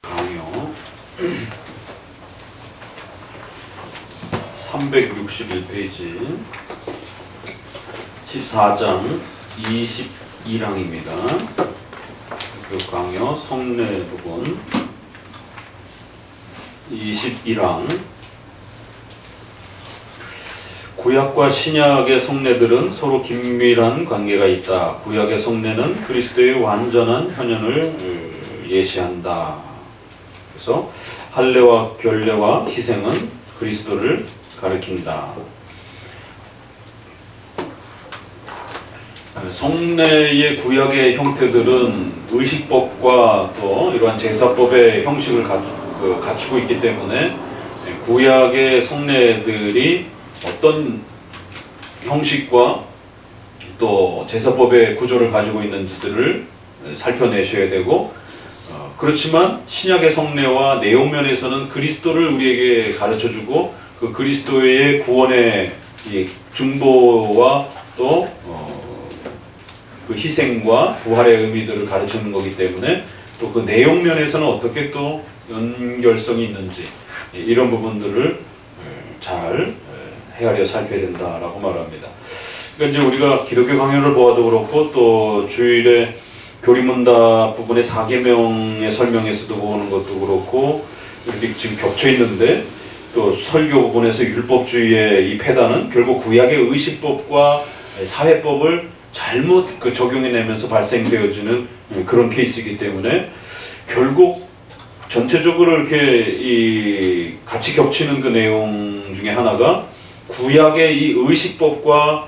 강요 361페이지 14장 22랑입니다. 그 강요 성례 부분 21랑 구약과 신약의 성례들은 서로 긴밀한 관계가 있다. 구약의 성례는 그리스도의 완전한 현현을 예시한다. 그래서 할례와 결례와 희생은 그리스도를 가리킨다. 성례의 구약의 형태들은 의식법과 또 이러한 제사법의 형식을 갖추고 있기 때문에 구약의 성례들이 어떤 형식과 또 제사법의 구조를 가지고 있는지들을 살펴내셔야 되고, 그렇지만 신약의 성례와 내용면에서는 그리스도를 우리에게 가르쳐주고 그 그리스도의 구원의 중보와 또 그 희생과 부활의 의미들을 가르치는 거기 때문에 또 그 내용면에서는 어떻게 또 연결성이 있는지 이런 부분들을 잘 헤아려 살펴야 된다라고 말합니다. 그러니까 이제 우리가 기독교 강연을 보아도 그렇고 또 주일에 교리문답 부분의 4계명의 설명에서도 보는 것도 그렇고 이렇게 지금 겹쳐 있는데 또 설교 부분에서 율법주의의 이 폐단은 결국 구약의 의식법과 사회법을 잘못 적용해내면서 발생되어지는 그런 케이스이기 때문에 결국 전체적으로 이렇게 같이 겹치는 그 내용 중에 하나가 구약의 이 의식법과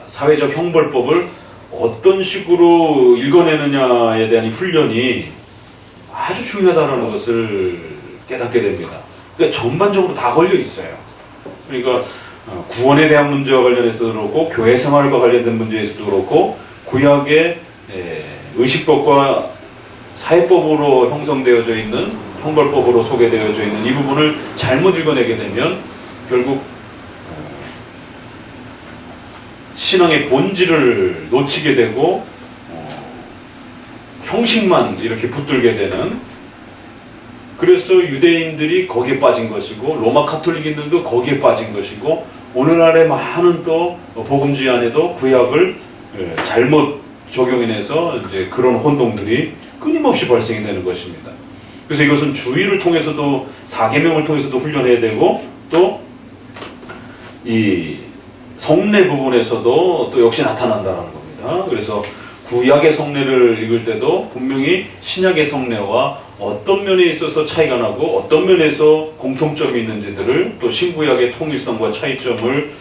사회적 형벌법을 어떤 식으로 읽어내느냐에 대한 이 훈련이 아주 중요하다는 것을 깨닫게 됩니다. 그러니까 전반적으로 다 걸려 있어요. 그러니까 구원에 대한 문제와 관련해서도 그렇고 교회 생활과 관련된 문제에서도 그렇고 구약의 의식법과 사회법으로 형성되어져 있는 형벌법으로 소개되어져 있는 이 부분을 잘못 읽어내게 되면 결국 신앙의 본질을 놓치게 되고 형식만 이렇게 붙들게 되는, 그래서 유대인들이 거기에 빠진 것이고 로마 카톨릭인들도 거기에 빠진 것이고 오늘날의 많은 또 복음주의 안에도 구약을 잘못 적용해내서 이제 그런 혼동들이 끊임없이 발생이 되는 것입니다. 그래서 이것은 주의를 통해서도 4계명을 통해서도 훈련해야 되고 또 이 성례 부분에서도 또 역시 나타난다는 겁니다. 그래서 구약의 성례를 읽을 때도 분명히 신약의 성례와 어떤 면에 있어서 차이가 나고 어떤 면에서 공통점이 있는지들을 또 신구약의 통일성과 차이점을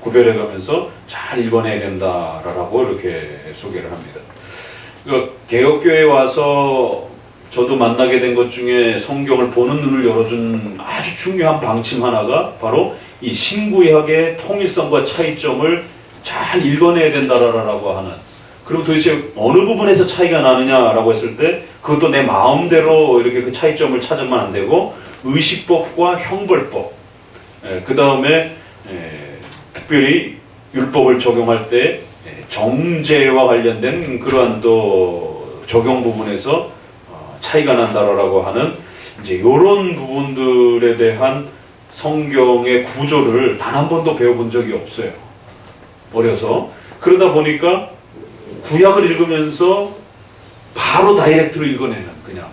구별해가면서 잘 읽어내야 된다라고 이렇게 소개를 합니다. 그러니까 개혁교회에 와서 저도 만나게 된 것 중에 성경을 보는 눈을 열어준 아주 중요한 방침 하나가 바로 이 신구약의 통일성과 차이점을 잘 읽어내야 된다라고 하는, 그리고 도대체 어느 부분에서 차이가 나느냐라고 했을 때 그것도 내 마음대로 이렇게 그 차이점을 찾으면 안 되고 의식법과 형벌법, 그 다음에 특별히 율법을 적용할 때 정죄와 관련된 그러한 또 적용 부분에서 차이가 난다라고 하는 이제 이런 부분들에 대한 성경의 구조를 단 한 번도 배워본 적이 없어요. 어려서. 그러다 보니까 구약을 읽으면서 바로 다이렉트로 읽어내는, 그냥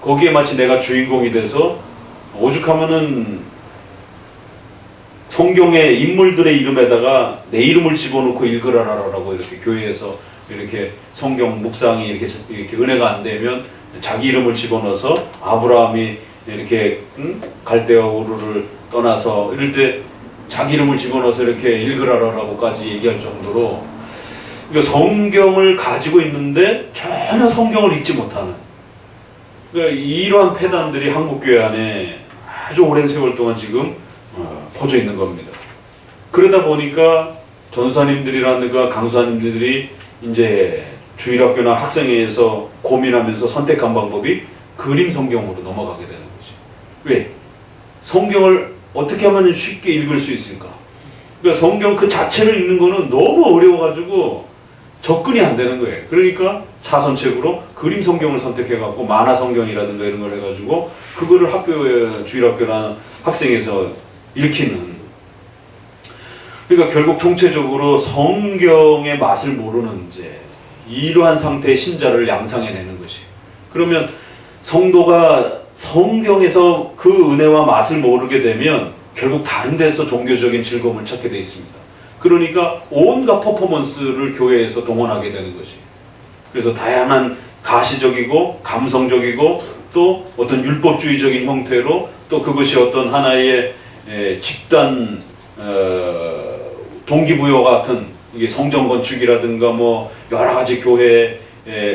거기에 마치 내가 주인공이 돼서 오죽하면은 성경의 인물들의 이름에다가 내 이름을 집어넣고 읽으라라고 이렇게 교회에서 이렇게 성경 묵상이 이렇게 은혜가 안 되면 자기 이름을 집어넣어서 아브라함이 이렇게 갈대아 우르를 떠나서 이럴 때 자기 이름을 집어넣어서 이렇게 읽으라라고까지 얘기할 정도로, 그러니까 성경을 가지고 있는데 전혀 성경을 읽지 못하는, 그러니까 이러한 폐단들이 한국교회 안에 아주 오랜 세월 동안 지금 퍼져 있는 겁니다. 그러다 보니까 전사님들이라든가 강사님들이 이제 주일학교나 학생회에서 고민하면서 선택한 방법이 그림 성경으로 넘어가게 되는 거지. 왜? 성경을 어떻게 하면 쉽게 읽을 수 있을까? 그러니까 성경 그 자체를 읽는 거는 너무 어려워가지고 접근이 안 되는 거예요. 그러니까 차선책으로 그림 성경을 선택해갖고 만화 성경이라든가 이런 걸 해가지고 그거를 학교에 주일학교나 학생에서 읽히는. 그러니까 결국 총체적으로 성경의 맛을 모르는 이제 이러한 상태의 신자를 양상해내는 것이. 그러면 성도가 성경에서 그 은혜와 맛을 모르게 되면 결국 다른 데서 종교적인 즐거움을 찾게 되어 있습니다. 그러니까 온갖 퍼포먼스를 교회에서 동원하게 되는 것이. 그래서 다양한 가시적이고 감성적이고 또 어떤 율법주의적인 형태로 또 그것이 어떤 하나의 집단 동기부여와 같은 이게 성전 건축이라든가 뭐 여러 가지 교회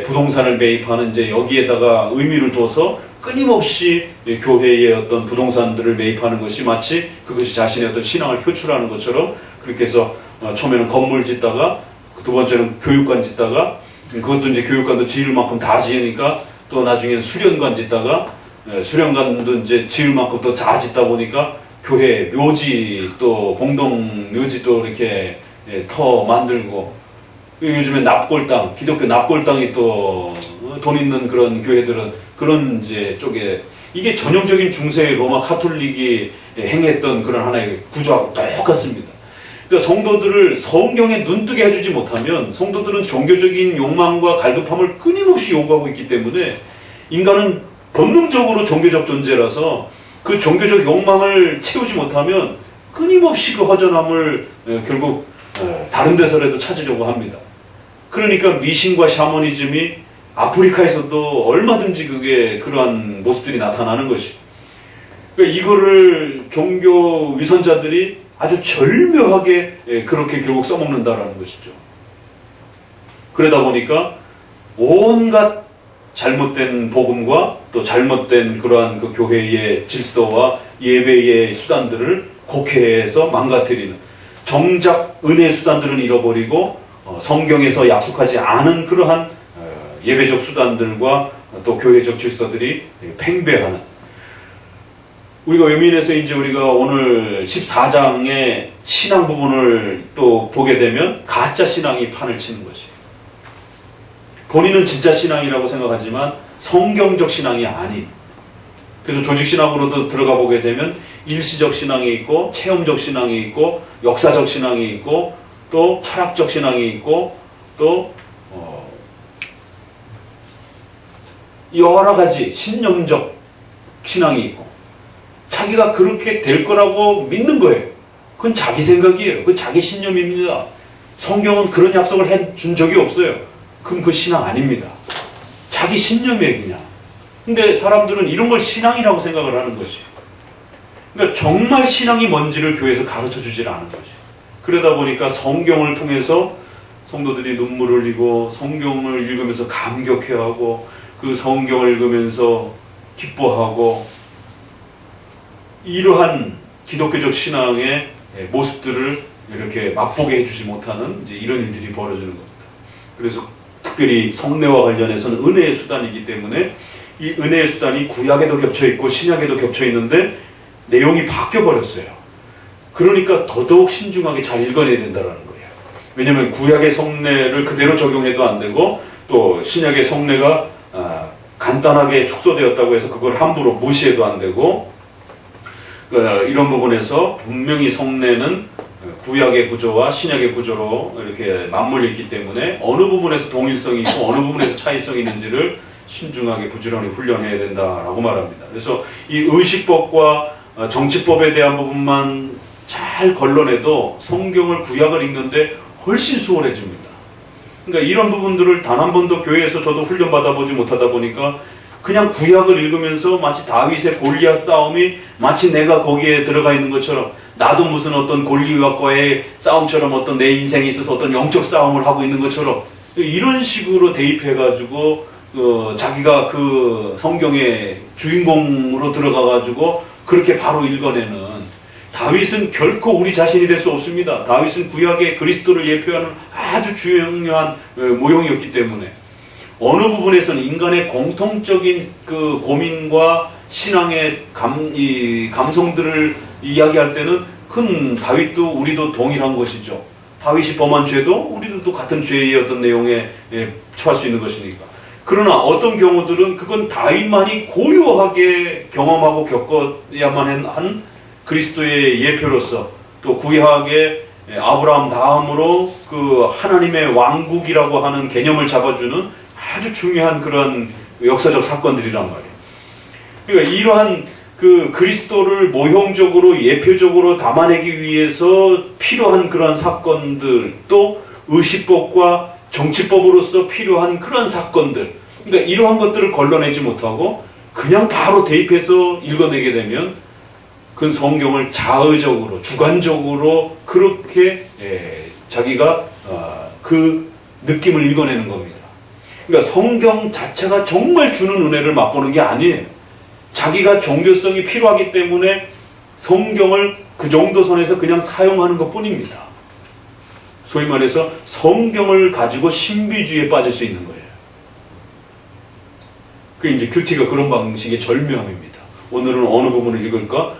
부동산을 매입하는 이제 여기에다가 의미를 둬서 끊임없이 교회의 어떤 부동산들을 매입하는 것이 마치 그것이 자신의 어떤 신앙을 표출하는 것처럼 그렇게 해서 처음에는 건물 짓다가 두 번째는 교육관 짓다가 그것도 이제 교육관도 지을 만큼 다 지으니까 또 나중엔 수련관 짓다가 수련관도 이제 지을 만큼 또 다 짓다 보니까 교회 묘지 또 공동 묘지도 이렇게 터 만들고 요즘에 납골당 기독교 납골당이 또 돈 있는 그런 교회들은 그런 이제 쪽에 이게 전형적인 중세 로마 카톨릭이 행했던 그런 하나의 구조하고 똑같습니다. 그러니까 성도들을 성경에 눈뜨게 해주지 못하면 성도들은 종교적인 욕망과 갈급함을 끊임없이 요구하고 있기 때문에 인간은 본능적으로 종교적 존재라서 그 종교적 욕망을 채우지 못하면 끊임없이 그 허전함을 결국 다른 데서라도 찾으려고 합니다. 그러니까 미신과 샤머니즘이 아프리카에서도 얼마든지 그게 그러한 모습들이 나타나는 것이. 그러니까 이거를 종교 위선자들이 아주 절묘하게 그렇게 결국 써먹는다라는 것이죠. 그러다 보니까 온갖 잘못된 복음과 또 잘못된 그러한 그 교회의 질서와 예배의 수단들을 곡해해서 망가뜨리는 정작 은혜 수단들은 잃어버리고 성경에서 약속하지 않은 그러한 예배적 수단들과 또 교회적 질서들이 팽배하는. 우리가 외면에서 이제 우리가 오늘 14장의 신앙 부분을 또 보게 되면 가짜 신앙이 판을 치는 것이. 본인은 진짜 신앙이라고 생각하지만 성경적 신앙이 아닌. 그래서 조직 신앙으로도 들어가 보게 되면 일시적 신앙이 있고 체험적 신앙이 있고 역사적 신앙이 있고 또 철학적 신앙이 있고 또 여러 가지 신념적 신앙이 있고 자기가 그렇게 될 거라고 믿는 거예요. 그건 자기 생각이에요. 그건 자기 신념입니다. 성경은 그런 약속을 해준 적이 없어요. 그럼 그 신앙 아닙니다. 자기 신념이에요, 그냥. 근데 사람들은 이런 걸 신앙이라고 생각을 하는 것이. 그러니까 정말 신앙이 뭔지를 교회에서 가르쳐 주질 않은 것이. 그러다 보니까 성경을 통해서 성도들이 눈물을 흘리고 성경을 읽으면서 감격해하고 그 성경을 읽으면서 기뻐하고 이러한 기독교적 신앙의 모습들을 이렇게 맛보게 해주지 못하는 이제 이런 일들이 벌어지는 겁니다. 그래서 특별히 성례와 관련해서는 은혜의 수단이기 때문에 이 은혜의 수단이 구약에도 겹쳐있고 신약에도 겹쳐있는데 내용이 바뀌어버렸어요. 그러니까 더더욱 신중하게 잘 읽어내야 된다는 거예요. 왜냐하면 구약의 성례를 그대로 적용해도 안 되고 또 신약의 성례가 간단하게 축소되었다고 해서 그걸 함부로 무시해도 안 되고 이런 부분에서 분명히 성례는 구약의 구조와 신약의 구조로 이렇게 맞물려 있기 때문에 어느 부분에서 동일성이 있고 어느 부분에서 차이성이 있는지를 신중하게 부지런히 훈련해야 된다라고 말합니다. 그래서 이 의식법과 정치법에 대한 부분만 잘 걸러내도 성경을 구약을 읽는데 훨씬 수월해집니다. 그러니까 이런 부분들을 단 한 번도 교회에서 저도 훈련받아 보지 못하다 보니까 그냥 구약을 읽으면서 마치 다윗의 골리앗 싸움이 마치 내가 거기에 들어가 있는 것처럼 나도 무슨 어떤 골리앗과의 싸움처럼 어떤 내 인생에 있어서 어떤 영적 싸움을 하고 있는 것처럼 이런 식으로 대입해가지고 자기가 그 성경의 주인공으로 들어가가지고 그렇게 바로 읽어내는 다윗은 결코 우리 자신이 될 수 없습니다. 다윗은 구약의 그리스도를 예표하는 아주 중요한 모형이었기 때문에 어느 부분에서는 인간의 공통적인 그 고민과 신앙의 감성들을 이야기할 때는 큰 다윗도 우리도 동일한 것이죠. 다윗이 범한 죄도 우리들도 같은 죄의 어떤 내용에 처할 수 있는 것이니까. 그러나 어떤 경우들은 그건 다윗만이 고유하게 경험하고 겪어야만 한 그리스도의 예표로서 또 구약의 아브라함 다음으로 그 하나님의 왕국이라고 하는 개념을 잡아주는 아주 중요한 그런 역사적 사건들이란 말이에요. 그러니까 이러한 그 그리스도를 모형적으로 예표적으로 담아내기 위해서 필요한 그러한 사건들, 또 의식법과 정치법으로서 필요한 그런 사건들, 그러니까 이러한 것들을 걸러내지 못하고 그냥 바로 대입해서 읽어내게 되면 그 성경을 자의적으로 주관적으로 그렇게 자기가 그 느낌을 읽어내는 겁니다. 그러니까 성경 자체가 정말 주는 은혜를 맛보는 게 아니에요. 자기가 종교성이 필요하기 때문에 성경을 그 정도 선에서 그냥 사용하는 것 뿐입니다. 소위 말해서 성경을 가지고 신비주의에 빠질 수 있는 거예요. 그 이제 큐티가 그런 방식의 절묘함입니다. 오늘은 어느 부분을 읽을까?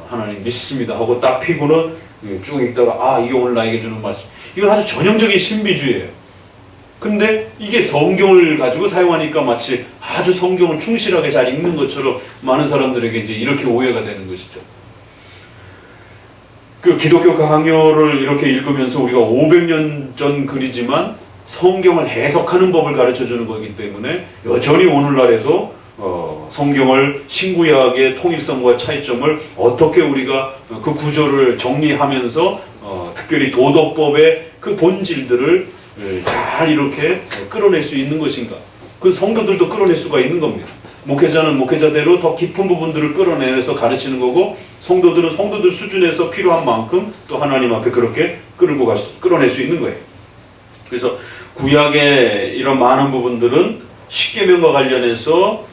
하나님 믿습니다 하고 딱 피고는 쭉 읽다가 이게 오늘 나에게 주는 말씀. 이건 아주 전형적인 신비주의예요. 근데 이게 성경을 가지고 사용하니까 마치 아주 성경을 충실하게 잘 읽는 것처럼 많은 사람들에게 이제 이렇게 오해가 되는 것이죠. 그 기독교 강요를 이렇게 읽으면서 우리가 500년 전 글이지만 성경을 해석하는 법을 가르쳐 주는 거기 때문에 여전히 오늘날에도 성경을 신구약의 통일성과 차이점을 어떻게 우리가 그 구조를 정리하면서 특별히 도덕법의 그 본질들을 잘 이렇게 끌어낼 수 있는 것인가. 그 성도들도 끌어낼 수가 있는 겁니다. 목회자는 목회자대로 더 깊은 부분들을 끌어내서 가르치는 거고, 성도들은 성도들 수준에서 필요한 만큼 또 하나님 앞에 그렇게 끌어낼 수 있는 거예요. 그래서 구약의 이런 많은 부분들은 십계명과 관련해서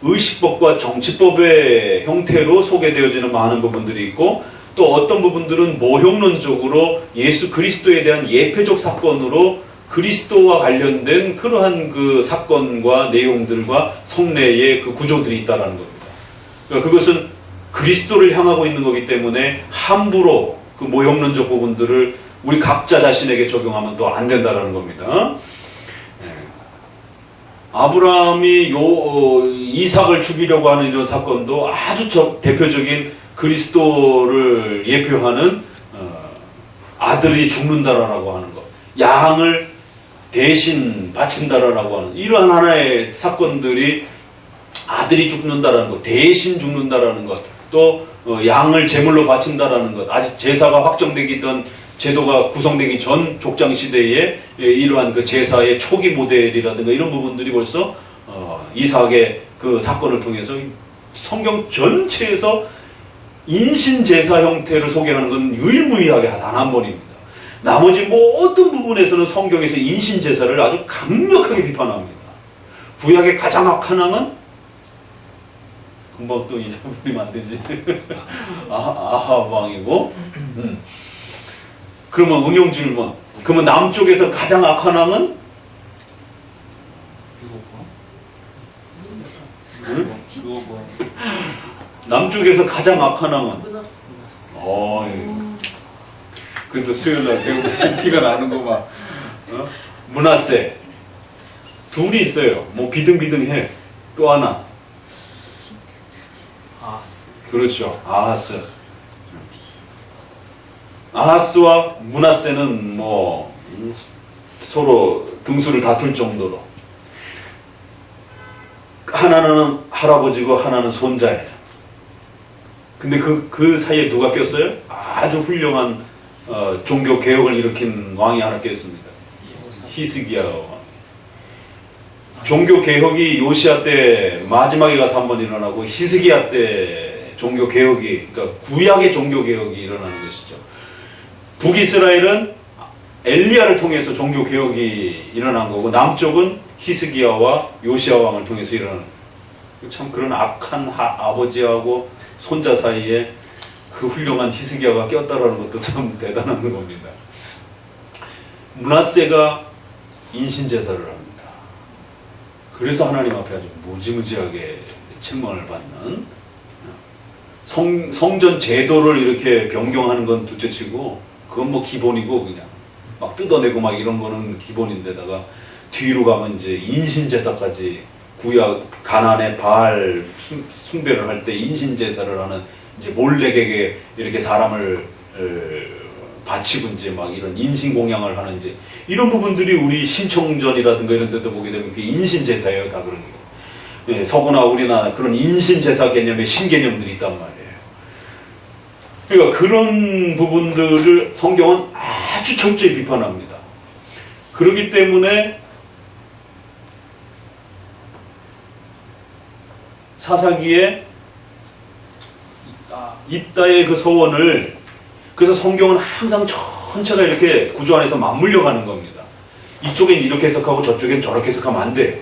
의식법과 정치법의 형태로 소개되어지는 많은 부분들이 있고, 또 어떤 부분들은 모형론적으로 예수 그리스도에 대한 예표적 사건으로 그리스도와 관련된 그러한 그 사건과 내용들과 성례의 그 구조들이 있다는 겁니다. 그러니까 그것은 그리스도를 향하고 있는 거기 때문에 함부로 그 모형론적 부분들을 우리 각자 자신에게 적용하면 또 안 된다는 겁니다. 아브라함이 이삭을 죽이려고 하는 이런 사건도 아주 대표적인 그리스도를 예표하는 아들이 죽는다라고 하는 것, 양을 대신 바친다라고 하는 이러한 하나의 사건들이 아들이 죽는다라는 것, 대신 죽는다라는 것, 또 양을 제물로 바친다라는 것, 아직 제사가 확정되기 전 제도가 구성되기 전 족장 시대에 이러한 그 제사의 초기 모델이라든가 이런 부분들이 벌써 이삭의 그 사건을 통해서 성경 전체에서 인신 제사 형태를 소개하는 건 유일무이하게 단 한 번입니다. 나머지 모든 부분에서는 성경에서 인신 제사를 아주 강력하게 비판합니다. 구약의 가장 악한 왕은 금방 또 잊어버리면 안 되지. 아합 왕이고. 그러면 응용 질문. 그러면 남쪽에서 가장 악한 왕은? 남쪽에서 가장 악한 왕은? 그래도 수요일날 배우고 티가 나는구만. 므낫세. 둘이 있어요. 뭐 비등비등해. 또 하나. 아하스. 그렇죠. 아하스. 아하스와 므낫세는 뭐 서로 등수를 다툴 정도로. 하나는 할아버지고 하나는 손자예요. 근데 그 사이에 누가 꼈어요? 아주 훌륭한 종교 개혁을 일으킨 왕이 하나 꼈습니다. 히스기야 왕. 종교 개혁이 요시야 때 마지막에 가서 한번 일어나고 히스기야 때 종교 개혁이, 그러니까 구약의 종교 개혁이 일어나는 것이죠. 북이스라엘은 엘리야를 통해서 종교 개혁이 일어난 거고, 남쪽은 히스기야와 요시야 왕을 통해서 일어나는 거예요. 참 그런 악한 아버지하고 손자 사이에 그 훌륭한 히스기야가 꼈다라는 것도 참 대단한 겁니다. 므낫세가 인신제사를 합니다. 그래서 하나님 앞에 아주 무지무지하게 책망을 받는, 성전 제도를 이렇게 변경하는 건 둘째치고 그건 뭐 기본이고 그냥 막 뜯어내고 막 이런 거는 기본인데다가 뒤로 가면 이제 인신제사까지 구약 가나안의 바알 숭배를 할 때 인신제사를 하는 이제 몰래에게 이렇게 사람을 바치고 이제 막 이런 인신공양을 하는 이제 이런 부분들이 우리 신청전이라든가 이런 데도 보게 되면 그게 인신제사예요. 다 그런 게. 예, 서구나 우리나 그런 인신제사 개념의 신개념들이 있단 말이에요. 그러니까 그런 부분들을 성경은 아주 철저히 비판합니다. 그렇기 때문에 사사기에 입다의 그 서원을 그래서 성경은 항상 전체가 이렇게 구조 안에서 맞물려 가는 겁니다. 이쪽엔 이렇게 해석하고 저쪽엔 저렇게 해석하면 안 돼요.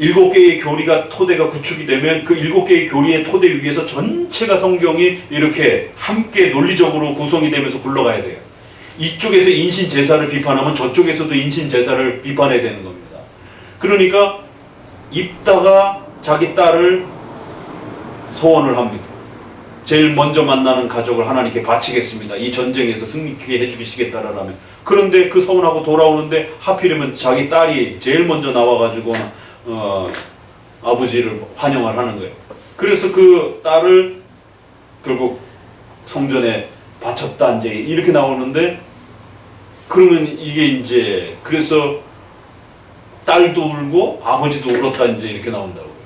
7개의 교리가 토대가 구축이 되면 그 7개의 교리의 토대 위에서 전체가 성경이 이렇게 함께 논리적으로 구성이 되면서 굴러가야 돼요. 이쪽에서 인신 제사를 비판하면 저쪽에서도 인신 제사를 비판해야 되는 겁니다. 그러니까 입다가 자기 딸을 서원을 합니다. 제일 먼저 만나는 가족을 하나님께 바치겠습니다. 이 전쟁에서 승리케 해주시겠다라면. 그런데 그 서원하고 돌아오는데 하필이면 자기 딸이 제일 먼저 나와가지고 아버지를 환영을 하는 거예요. 그래서 그 딸을 결국 성전에 바쳤다 이제 이렇게 나오는데 그러면 이게 이제 그래서 딸도 울고 아버지도 울었다 이제 이렇게 나온다고요.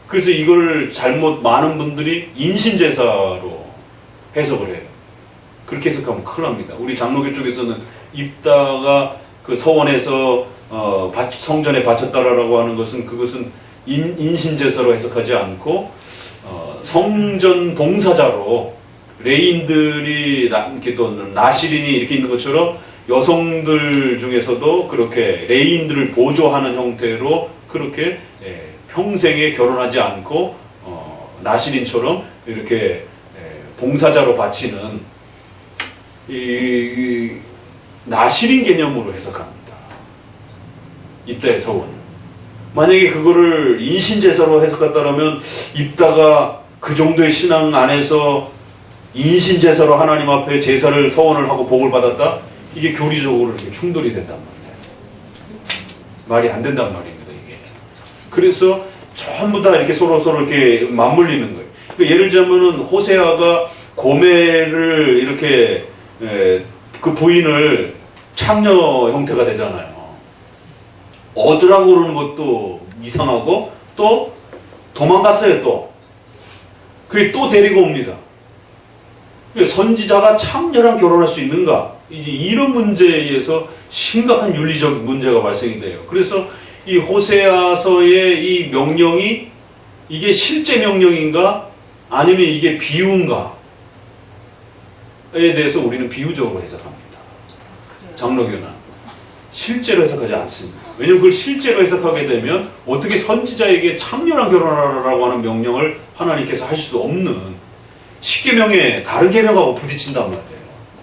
그래서 이걸 잘못 많은 분들이 인신제사로 해석을 해요. 그렇게 해석하면 큰일 납니다. 우리 장로교 쪽에서는 입다가 그 서원에서 성전에 바쳤다라고 하는 것은 그것은 인신제사로 해석하지 않고 성전 봉사자로 레인들이 이렇게 또 나시린이 이렇게 있는 것처럼 여성들 중에서도 그렇게 레인들을 보조하는 형태로 그렇게 평생에 결혼하지 않고 나시린처럼 이렇게 봉사자로 바치는 이 나시린 개념으로 해석합니다. 입다의 서원. 만약에 그거를 인신제사로 해석했다면 입다가 그 정도의 신앙 안에서 인신제사로 하나님 앞에 제사를 서원을 하고 복을 받았다? 이게 교리적으로 이렇게 충돌이 된단 말이에요. 말이 안 된단 말입니다, 이게. 그래서 전부 다 이렇게 서로 이렇게 맞물리는 거예요. 그러니까 예를 들자면은 호세아가 고멜을 이렇게 그 부인을 창녀 형태가 되잖아요. 얻으라고 그러는 것도 이상하고 또 도망갔어요, 또. 그게 또 데리고 옵니다. 선지자가 창녀랑 결혼할 수 있는가? 이제 이런 문제에 의해서 심각한 윤리적 문제가 발생이 돼요. 그래서 이 호세아서의 이 명령이 이게 실제 명령인가? 아니면 이게 비유인가에 대해서 우리는 비유적으로 해석합니다. 장로교는 실제로 해석하지 않습니다. 왜냐하면 그걸 실제로 해석하게 되면 어떻게 선지자에게 창녀랑 결혼하라고 하는 명령을 하나님께서 하실 수 없는 십계명에 다른 계명하고 부딪힌단 말이에요.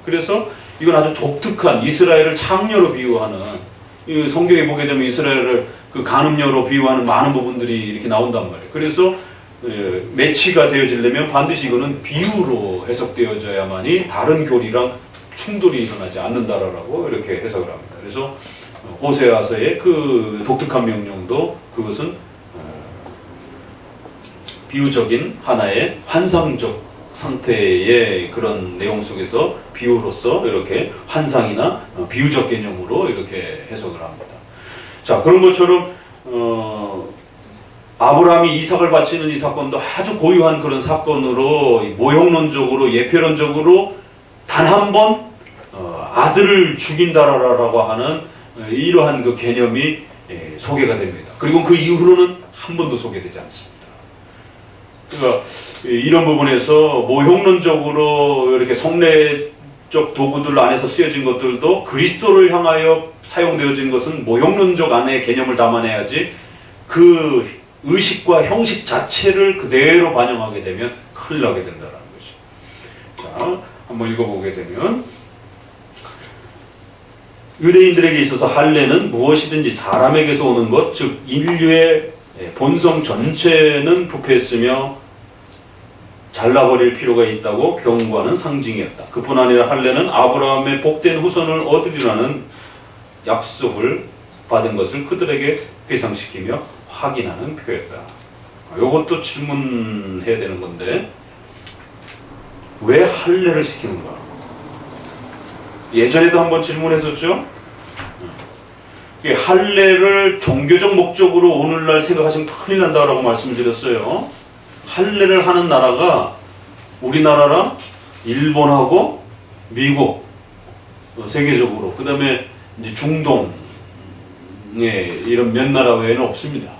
그래서 이건 아주 독특한 이스라엘을 창녀로 비유하는 이 성경에 보게 되면 이스라엘을 그 간음녀로 비유하는 많은 부분들이 이렇게 나온단 말이에요. 그래서 매치가 되어지려면 반드시 이거는 비유로 해석되어져야만이 다른 교리랑 충돌이 일어나지 않는다라고 이렇게 해석을 합니다. 그래서 호세아서의 그 독특한 명령도 그것은 비유적인 하나의 환상적 상태의 그런 내용 속에서 비유로서 이렇게 환상이나 비유적 개념으로 이렇게 해석을 합니다. 자, 그런 것처럼 아브라함이 이삭을 바치는 이 사건도 아주 고유한 그런 사건으로 모형론적으로 예표론적으로 단 한 번 아들을 죽인다라고 하는 이러한 그 개념이 소개가 됩니다. 그리고 그 이후로는 한 번도 소개되지 않습니다. 그러니까 이런 부분에서 모형론적으로 이렇게 성례적 도구들 안에서 쓰여진 것들도 그리스도를 향하여 사용되어진 것은 모형론적 안에 개념을 담아내야지 그 의식과 형식 자체를 그대로 반영하게 되면 큰일 나게 된다는 것이죠. 자, 한번 읽어보게 되면 유대인들에게 있어서 할례는 무엇이든지 사람에게서 오는 것, 즉 인류의 본성 전체는 부패했으며 잘라버릴 필요가 있다고 경고하는 상징이었다. 그뿐 아니라 할례는 아브라함의 복된 후손을 얻으리라는 약속을 받은 것을 그들에게 회상시키며 확인하는 표였다. 이것도 질문해야 되는 건데, 왜 할례를 시키는가? 예전에도 한번 질문했었죠? 할례를 종교적 목적으로 오늘날 생각하시면 큰일 난다라고 말씀을 드렸어요. 할례를 하는 나라가 우리나라랑 일본하고 미국, 세계적으로, 그 다음에 이제 중동에 이런 몇 나라 외에는 없습니다.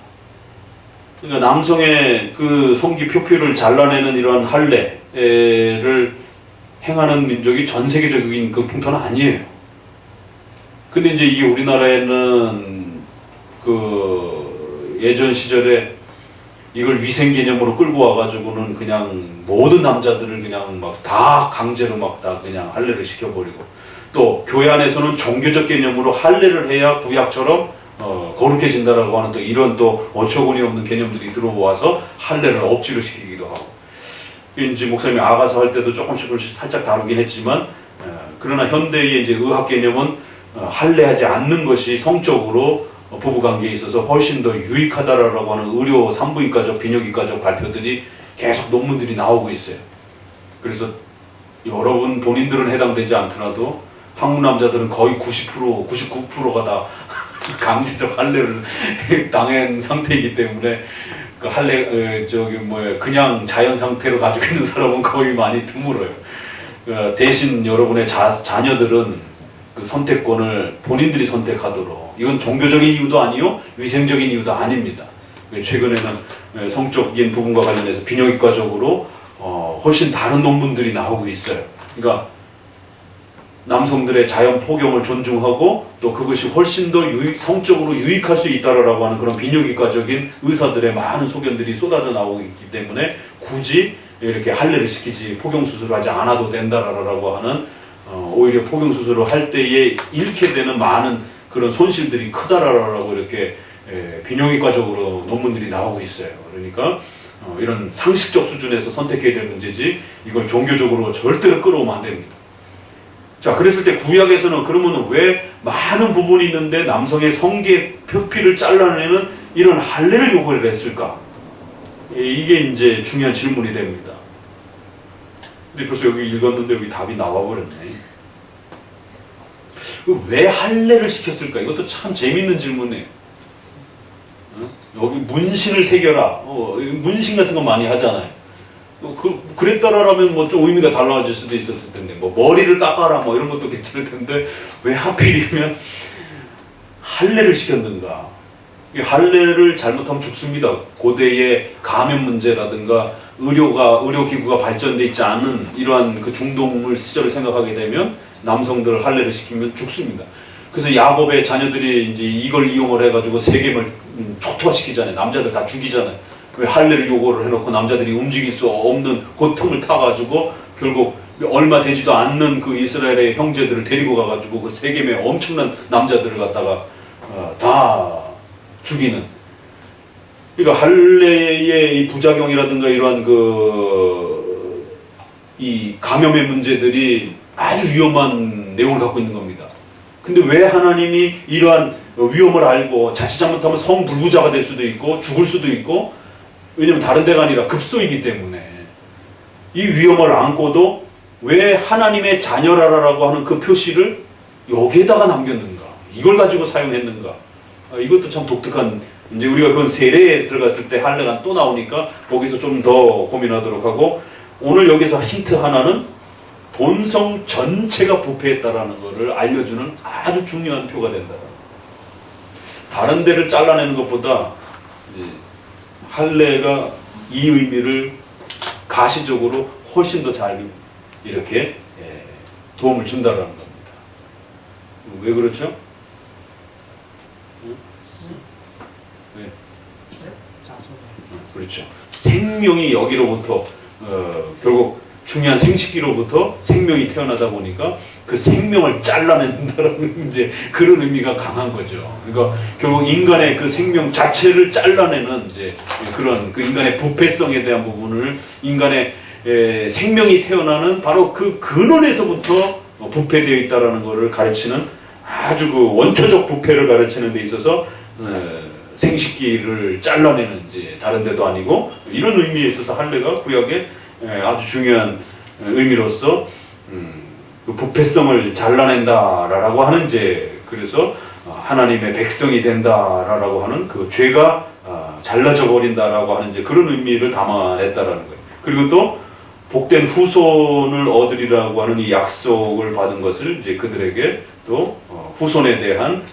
그러니까 남성의 그 성기 표피를 잘라내는 이러한 할례를 행하는 민족이 전 세계적인 그 풍토는 아니에요. 근데 이제 이게 우리나라에는 그 예전 시절에 이걸 위생 개념으로 끌고 와가지고는 그냥 모든 남자들을 그냥 막 다 강제로 막 다 그냥 할례를 시켜버리고, 또 교회 안에서는 종교적 개념으로 할례를 해야 구약처럼 거룩해진다라고 하는 또 이런 또 어처구니 없는 개념들이 들어와서 할례를 억지로 시키기도 하고, 이제 목사님이 아가서 할 때도 조금씩 살짝 다루긴 했지만, 그러나 현대의 이제 의학 개념은 할례하지 않는 것이 성적으로 부부관계에 있어서 훨씬 더 유익하다라고 하는 의료 산부인과적 비뇨기과적 발표들이 계속 논문들이 나오고 있어요. 그래서 여러분 본인들은 해당되지 않더라도 한국 남자들은 거의 90%, 99%가 다 강제적 할례를 당한 상태이기 때문에 그 할례 그냥 자연 상태로 가지고 있는 사람은 거의 많이 드물어요. 대신 여러분의 자녀들은 그 선택권을 본인들이 선택하도록, 이건 종교적인 이유도 아니요 위생적인 이유도 아닙니다. 최근에는 성적인 부분과 관련해서 비뇨기과적으로 훨씬 다른 논문들이 나오고 있어요. 그러니까 남성들의 자연 포경을 존중하고 또 그것이 훨씬 더 성적으로 유익할 수 있다라고 하는 그런 비뇨기과적인 의사들의 많은 소견들이 쏟아져 나오고 있기 때문에 굳이 이렇게 할례를 시키지 포경 수술을 하지 않아도 된다라고 하는, 오히려 포경 수술을 할 때에 잃게 되는 많은 그런 손실들이 크다라고 이렇게 비뇨기과적으로 논문들이 나오고 있어요. 그러니까 이런 상식적 수준에서 선택해야 될 문제지 이걸 종교적으로 절대로 끌어오면 안 됩니다. 자, 그랬을 때 구약에서는 그러면 왜 많은 부분이 있는데 남성의 성기의 표피를 잘라내는 이런 할례를 요구를 했을까? 이게 이제 중요한 질문이 됩니다. 근데 벌써 여기 읽었는데 여기 답이 나와버렸네. 왜 할례를 시켰을까? 이것도 참 재밌는 질문이에요. 여기 문신을 새겨라. 문신 같은 거 많이 하잖아요. 그랬다라면 뭐 좀 의미가 달라질 수도 있었을 텐데, 뭐 머리를 깎아라 뭐 이런 것도 괜찮을 텐데 왜 하필이면 할례를 시켰는가? 할례를 잘못하면 죽습니다. 고대의 감염 문제라든가 의료기구가 발전돼 있지 않은 이러한 그 중동을 시절을 생각하게 되면 남성들 할례를 시키면 죽습니다. 그래서 야곱의 자녀들이 이제 이걸 이용을 해가지고 세겜을 초토화시키잖아요. 남자들 다 죽이잖아요. 왜 할례를 요구를 해놓고 남자들이 움직일 수 없는 그 틈을 타가지고 결국 얼마 되지도 않는 그 이스라엘의 형제들을 데리고 가가지고 그 세겜의 엄청난 남자들을 갖다가 다 죽이는. 그러니까 할례의 이 부작용이라든가 이러한 이 감염의 문제들이 아주 위험한 내용을 갖고 있는 겁니다. 근데 왜 하나님이 이러한 위험을 알고 자칫 잘못하면 성불구자가 될 수도 있고 죽을 수도 있고, 왜냐면 다른 데가 아니라 급소이기 때문에 이 위험을 안고도 왜 하나님의 자녀라라고 하는 그 표시를 여기에다가 남겼는가? 이걸 가지고 사용했는가? 이것도 참 독특한, 이제 우리가 그건 세례에 들어갔을 때 할례가 또 나오니까 거기서 좀 더 고민하도록 하고, 오늘 여기서 힌트 하나는 본성 전체가 부패했다라는 것을 알려주는 아주 중요한 표가 된다. 다른 데를 잘라내는 것보다 할례가 이 의미를 가시적으로 훨씬 더 잘 이렇게 도움을 준다라는 겁니다. 왜 그렇죠? 왜? 그렇죠. 생명이 여기로부터 결국 중요한 생식기로부터 생명이 태어나다 보니까 그 생명을 잘라낸다라는 이제 그런 의미가 강한 거죠. 그러니까 결국 인간의 그 생명 자체를 잘라내는 이제 그런 그 인간의 부패성에 대한 부분을, 인간의 생명이 태어나는 바로 그 근원에서부터 부패되어 있다라는 것을 가르치는 아주 그 원초적 부패를 가르치는 데 있어서 생식기를 잘라내는 이제 다른 데도 아니고 이런 의미에 있어서 할례가 구약의 아주 중요한 의미로서 그 부패성을 잘라낸다라고 하는 이제 그래서 하나님의 백성이 된다라고 하는 그 죄가 잘라져 버린다라고 하는 이제 그런 의미를 담아냈다라는 거예요. 그리고 또 복된 후손을 얻으리라고 하는 이 약속을 받은 것을 이제 그들에게 또 후손에 대한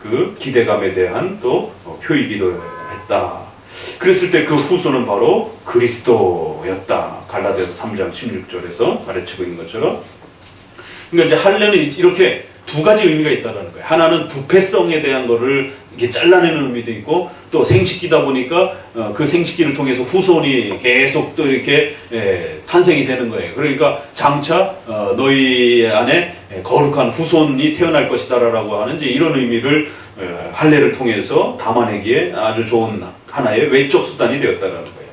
그 기대감에 대한 또 표이기도 했다. 그랬을 때 그 후손은 바로 그리스도였다. 갈라디아서 3장 16절에서 가르치고 있는 것처럼. 그러니까 이제 할례는 이렇게 두 가지 의미가 있다는 거예요. 하나는 부패성에 대한 거를 이렇게 잘라내는 의미도 있고, 또 생식기다 보니까 그 생식기를 통해서 후손이 계속 또 이렇게 탄생이 되는 거예요. 그러니까 장차 너희 안에 거룩한 후손이 태어날 것이다라고 하는 이제 이런 의미를 할례를 통해서 담아내기에 아주 좋은 하나의 외적 수단이 되었다라는 거예요.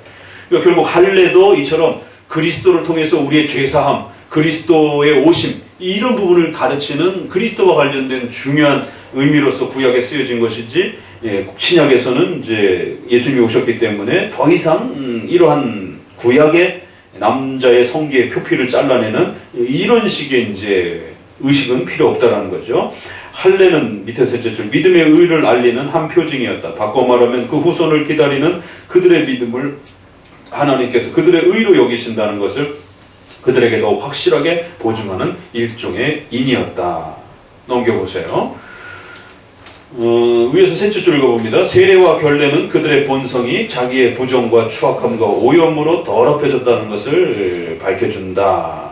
그러니까 결국 할례도 이처럼 그리스도를 통해서 우리의 죄사함, 그리스도의 오심, 이런 부분을 가르치는 그리스도와 관련된 중요한 의미로서 구약에 쓰여진 것이지, 신약에서는 이제 예수님이 오셨기 때문에 더 이상 이러한 구약의 남자의 성기의 표피를 잘라내는 이런 식의 이제 의식은 필요 없다라는 거죠. 할례는 밑에 셋째 줄 믿음의 의를 알리는 한 표징이었다. 바꿔 말하면 그 후손을 기다리는 그들의 믿음을 하나님께서 그들의 의로 여기신다는 것을 그들에게 더 확실하게 보증하는 일종의 인이었다. 넘겨보세요. 위에서 셋째 줄 읽어봅니다. 세례와 결례는 그들의 본성이 자기의 부정과 추악함과 오염으로 더럽혀졌다는 것을 밝혀준다.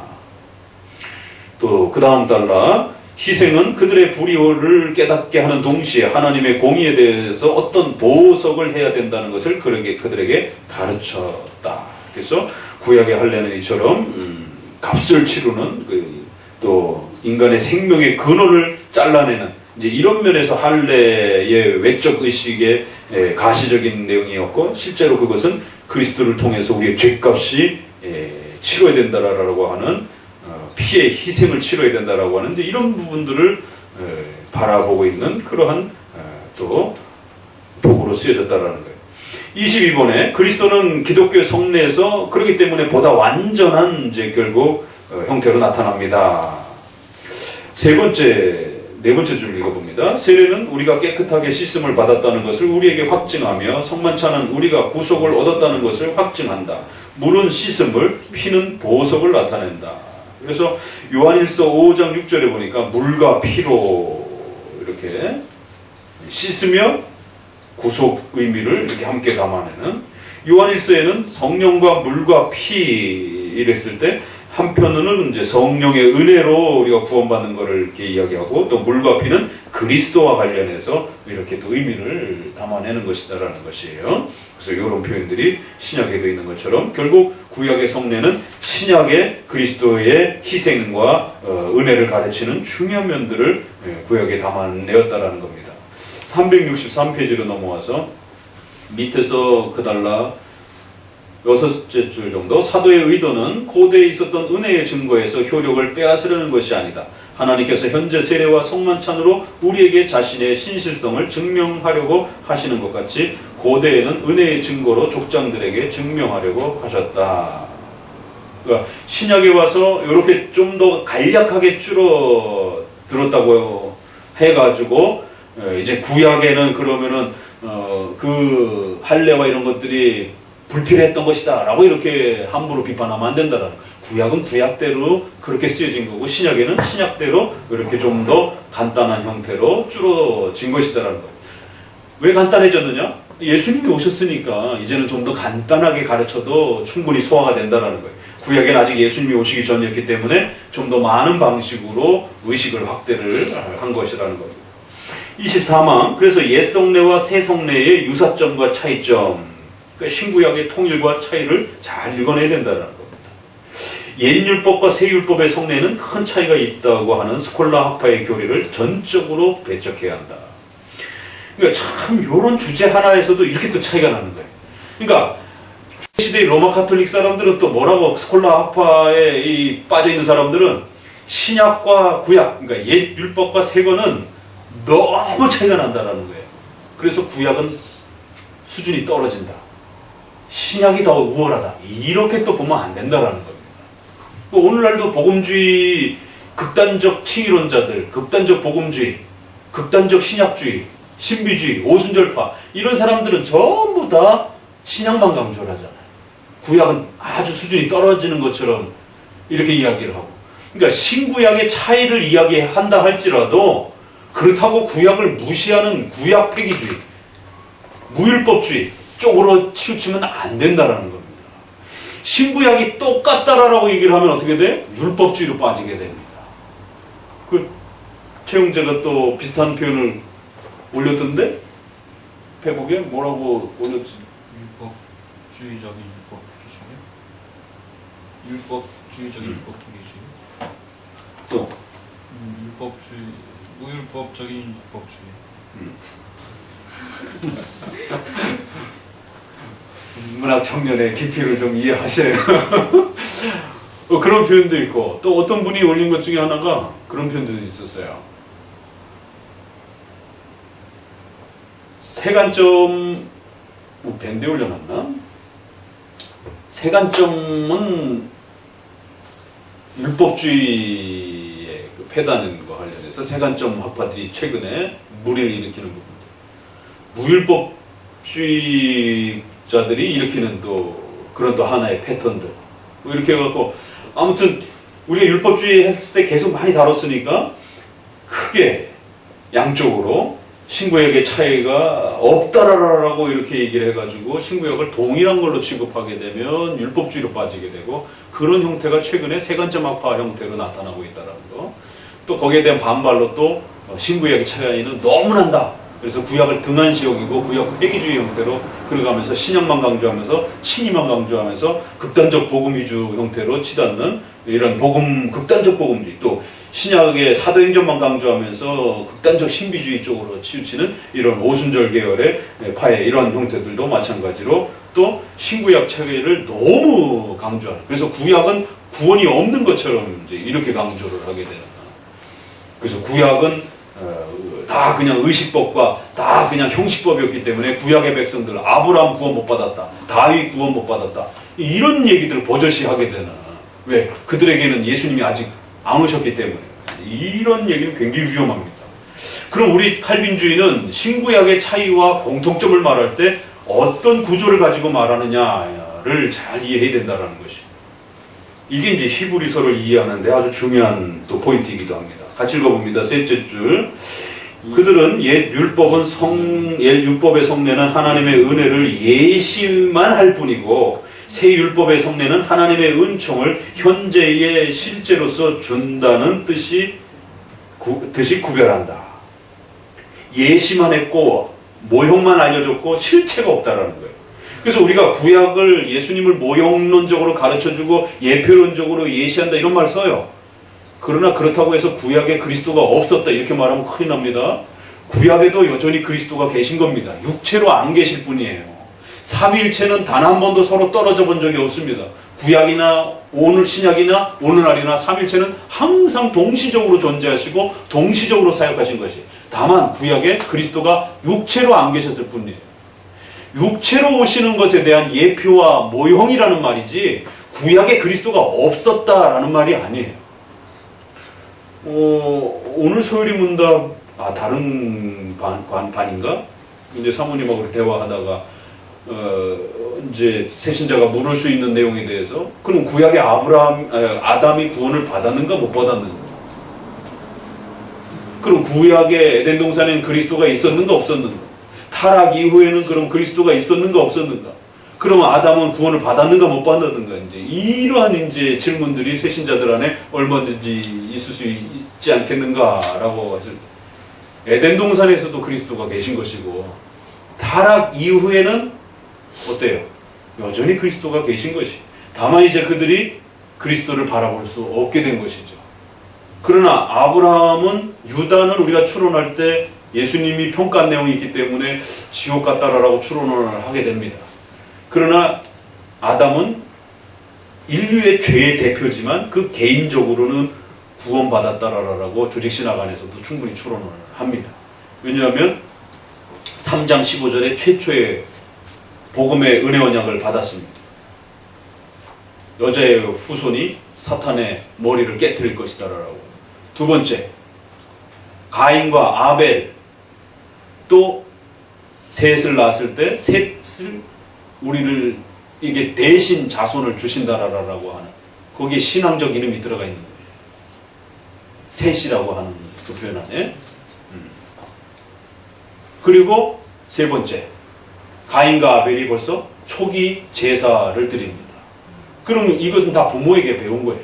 또 그 다음 달라 희생은 그들의 불의를 깨닫게 하는 동시에 하나님의 공의에 대해서 어떤 보석을 해야 된다는 것을 그들에게 가르쳤다. 그래서 구약의 할례는 이처럼 값을 치르는 또 인간의 생명의 근원을 잘라내는 이제 이런 면에서 할례의 외적 의식의 가시적인 내용이었고, 실제로 그것은 그리스도를 통해서 우리의 죄값이 치러야 된다라고 하는 피의 희생을 치러야 된다라고 하는 이제 이런 부분들을 바라보고 있는 그러한 또 도구로 쓰여졌다라는 거예요. 22번에 그리스도는 기독교 성례에서 그렇기 때문에 보다 완전한 이제 결국 형태로 나타납니다. 네 번째 줄 읽어봅니다. 세례는 우리가 깨끗하게 씻음을 받았다는 것을 우리에게 확증하며 성만찬은 우리가 구속을 얻었다는 것을 확증한다. 물은 씻음을, 피는 보석을 나타낸다. 그래서 요한일서 5장 6절에 보니까 물과 피로 이렇게 씻으며 구속 의미를 이렇게 함께 담아내는, 요한일서에는 성령과 물과 피 이랬을 때 한편으로는 이제 성령의 은혜로 우리가 구원받는 것을 이렇게 이야기하고, 또 물과 피는 그리스도와 관련해서 이렇게 또 의미를 담아내는 것이다라는 것이에요. 그래서 이런 표현들이 신약에도 있는 것처럼 결국 구약의 성례는 신약의 그리스도의 희생과 은혜를 가르치는 중요한 면들을 구약에 담아내었다라는 겁니다. 363페이지로 넘어와서 밑에서 그달라 여섯째 줄 정도. 사도의 의도는 고대에 있었던 은혜의 증거에서 효력을 빼앗으려는 것이 아니다. 하나님께서 현재 세례와 성만찬으로 우리에게 자신의 신실성을 증명하려고 하시는 것 같이 고대에는 은혜의 증거로 족장들에게 증명하려고 하셨다. 그러니까 신약에 와서 이렇게 좀 더 간략하게 줄어들었다고 해가지고 이제 구약에는 그러면은 그 할례와 이런 것들이 불필요했던 것이다 라고 이렇게 함부로 비판하면 안 된다라는 거예요. 구약은 구약대로 그렇게 쓰여진 거고, 신약에는 신약대로 이렇게 좀 더 간단한 형태로 줄어진 것이다라는 거예요. 왜 간단해졌느냐? 예수님이 오셨으니까 이제는 좀 더 간단하게 가르쳐도 충분히 소화가 된다라는 거예요. 구약에는 아직 예수님이 오시기 전이었기 때문에 좀 더 많은 방식으로 의식을 확대를 한 것이라는 겁니다. 24만, 그래서 옛 성례와 새 성례의 유사점과 차이점, 그러니까 신구약의 통일과 차이를 잘 읽어내야 된다는 겁니다. 옛 율법과 새 율법의 성례는 큰 차이가 있다고 하는 스콜라 학파의 교리를 전적으로 배척해야 한다. 그러니까 참 이런 주제 하나에서도 이렇게 또 차이가 나는 거예요. 그러니까 시대의 로마 카톨릭 사람들은 또 뭐라고, 스콜라 학파에 빠져 있는 사람들은 신약과 구약, 그러니까 옛 율법과 새 거는 너무 차이가 난다라는 거예요. 그래서 구약은 수준이 떨어진다. 신약이 더 우월하다. 이렇게 또 보면 안 된다라는 겁니다. 오늘날도 복음주의, 극단적 칭의론자들, 극단적 복음주의, 극단적 신약주의, 신비주의, 오순절파 이런 사람들은 전부 다 신약만 강조를 하잖아요. 구약은 아주 수준이 떨어지는 것처럼 이렇게 이야기를 하고, 그러니까 신구약의 차이를 이야기한다 할지라도 그렇다고 구약을 무시하는 구약 폐기주의, 무율법주의 쪽으로 치우치면 안 된다라는 겁니다. 신구약이 똑같다라고 얘기를 하면 어떻게 돼? 율법주의로 빠지게 됩니다. 최용재가 또 비슷한 표현을 올렸던데? 페북에 뭐라고 올렸지? 율법주의적인 율법 기준이요? 율법주의적인 율법 기준. 또 율법주의, 무율법적인 율법주의. 문학 청년의 깊이를 좀 이해하셔요. 그런 표현도 있고, 또 어떤 분이 올린 것 중에 하나가 그런 표현도 있었어요. 세관점, 밴드에 올려놨나? 세관점은 율법주의의 그 폐단과 관련해서 세관점 학파들이 최근에 무리를 일으키는 부분들. 무율법주의자들이 일으키는 또 그런 또 하나의 패턴들. 이렇게 해갖고, 아무튼 우리가 율법주의 했을 때 계속 많이 다뤘으니까 크게 양쪽으로 신구약의 차이가 없다라고 이렇게 얘기를 해가지고 신구약을 동일한 걸로 취급하게 되면 율법주의로 빠지게 되고, 그런 형태가 최근에 세관점 학파 형태로 나타나고 있다는 거. 또 거기에 대한 반발로 또 신구약의 차이는 너무 난다. 그래서 구약을 등한시 여기고 구약 폐기주의 형태로 그러가면서 신약만 강조하면서 친이만 강조하면서 극단적 복음 위주 형태로 치닫는 이런 극단적 복음주의, 또 신약의 사도행전만 강조하면서 극단적 신비주의 쪽으로 치우치는 이런 오순절 계열의 파의 이런 형태들도 마찬가지로 또 신구약 체계를 너무 강조하는, 그래서 구약은 구원이 없는 것처럼 이제 이렇게 강조를 하게 되는. 그래서 구약은 다 그냥 의식법과 다 그냥 형식법이었기 때문에 구약의 백성들 아브라함 구원 못 받았다, 다윗 구원 못 받았다, 이런 얘기들을 버젓이 하게 되는. 왜? 그들에게는 예수님이 아직 안 오셨기 때문에. 이런 얘기는 굉장히 위험합니다. 그럼 우리 칼빈주의는 신구약의 차이와 공통점을 말할 때 어떤 구조를 가지고 말하느냐를 잘 이해해야 된다는 것이. 이게 이제 히브리서를 이해하는데 아주 중요한 또 포인트이기도 합니다. 같이 읽어봅니다. 셋째 줄. 그들은 옛 율법의 성례는 하나님의 은혜를 예시만 할 뿐이고 새 율법의 성례는 하나님의 은총을 현재의 실제로서 준다는 뜻이 구별한다. 예시만 했고 모형만 알려줬고 실체가 없다라는 거예요. 그래서 우리가 구약을 예수님을 모형론적으로 가르쳐주고 예표론적으로 예시한다 이런 말 써요. 그러나 그렇다고 해서 구약에 그리스도가 없었다 이렇게 말하면 큰일 납니다. 구약에도 여전히 그리스도가 계신 겁니다. 육체로 안 계실 뿐이에요. 삼위일체는 단 한 번도 서로 떨어져 본 적이 없습니다. 구약이나 오늘 신약이나 오늘날이나 삼위일체는 항상 동시적으로 존재하시고 동시적으로 사역하신 것이. 다만 구약에 그리스도가 육체로 안 계셨을 뿐이에요. 육체로 오시는 것에 대한 예표와 모형이라는 말이지 구약에 그리스도가 없었다라는 말이 아니에요. 오늘 소요리 문답 다른 반인가? 이제 사모님하고 대화하다가 이제 새신자가 물을 수 있는 내용에 대해서 그럼 구약의 아담이 구원을 받았는가 못 받았는가? 그럼 구약의 에덴 동산에는 그리스도가 있었는가 없었는가? 타락 이후에는 그럼 그리스도가 있었는가 없었는가? 그러면 아담은 구원을 받았는가 못 받았는가? 이제 이러한 이제 질문들이 새신자들 안에 얼마든지 있을 수 있지 않겠는가라고 했을 때 에덴 동산에서도 그리스도가 계신 것이고 타락 이후에는 어때요? 여전히 그리스도가 계신 것이. 다만 이제 그들이 그리스도를 바라볼 수 없게 된 것이죠. 그러나 아브라함은 유다는 우리가 추론할 때 예수님이 평가한 내용이 있기 때문에 지옥 같다라고 추론을 하게 됩니다. 그러나 아담은 인류의 죄의 대표지만 그 개인적으로는 구원받았다라고 조직신학 안에서도 충분히 추론을 합니다. 왜냐하면 3장 15절에 최초의 복음의 은혜 언약을 받았습니다. 여자의 후손이 사탄의 머리를 깨뜨릴 것이다라고. 두 번째, 가인과 아벨 또 셋을 낳았을 때 셋을 우리를 이게 대신 자손을 주신다라고 하는 거기에 신앙적 이름이 들어가 있는 거예요. 셋이라고 하는 그 표현 안에. 그리고 세 번째, 가인과 아벨이 벌써 초기 제사를 드립니다. 그럼 이것은 다 부모에게 배운 거예요.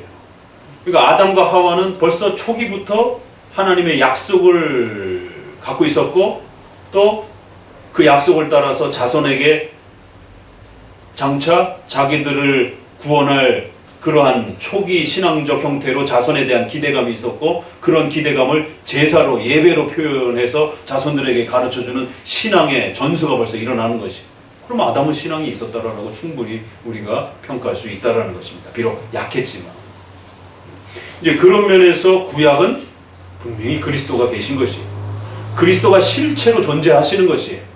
그러니까 아담과 하와는 벌써 초기부터 하나님의 약속을 갖고 있었고 또 그 약속을 따라서 자손에게 장차 자기들을 구원할 그러한 초기 신앙적 형태로 자손에 대한 기대감이 있었고 그런 기대감을 제사로 예배로 표현해서 자손들에게 가르쳐주는 신앙의 전수가 벌써 일어나는 것이. 그럼 아담은 신앙이 있었다라고 충분히 우리가 평가할 수 있다라는 것입니다. 비록 약했지만. 이제 그런 면에서 구약은 분명히 그리스도가 계신 것이에요. 그리스도가 실체로 존재하시는 것이에요.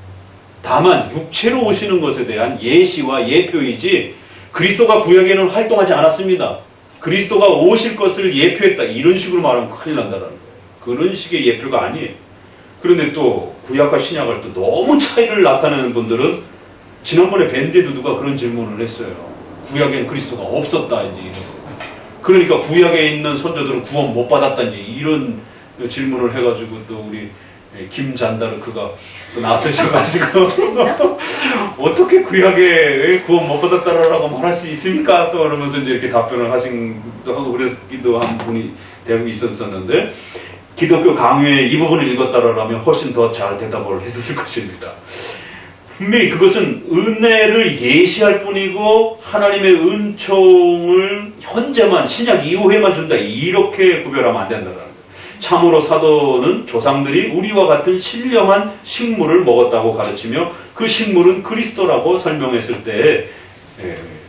다만 육체로 오시는 것에 대한 예시와 예표이지 그리스도가 구약에는 활동하지 않았습니다. 그리스도가 오실 것을 예표했다. 이런 식으로 말하면 큰일 난다는 거예요. 그런 식의 예표가 아니에요. 그런데 또 구약과 신약을 또 너무 차이를 나타내는 분들은 지난번에 밴드에도 누가 그런 질문을 했어요. 구약에는 그리스도가 없었다. 이제 이런. 그러니까 구약에 있는 선조들은 구원 못 받았다. 이제 이런 질문을 해가지고 또 우리 김잔다르크가 나서셔가지고 어떻게 구약에 구원 못 받았다라고 말할 수 있습니까? 또 그러면서 이제 이렇게 답변을 하신기도 하고 그랬기도 한 분이 대부분 있었었는데 기독교 강요에 이 부분을 읽었다라면 훨씬 더 잘 대답을 했었을 것입니다. 분명히 그것은 은혜를 예시할 뿐이고 하나님의 은총을 현재만 신약 이후에만 준다 이렇게 구별하면 안 된다는 거예요. 참으로 사도는 조상들이 우리와 같은 신령한 식물을 먹었다고 가르치며 그 식물은 그리스도라고 설명했을 때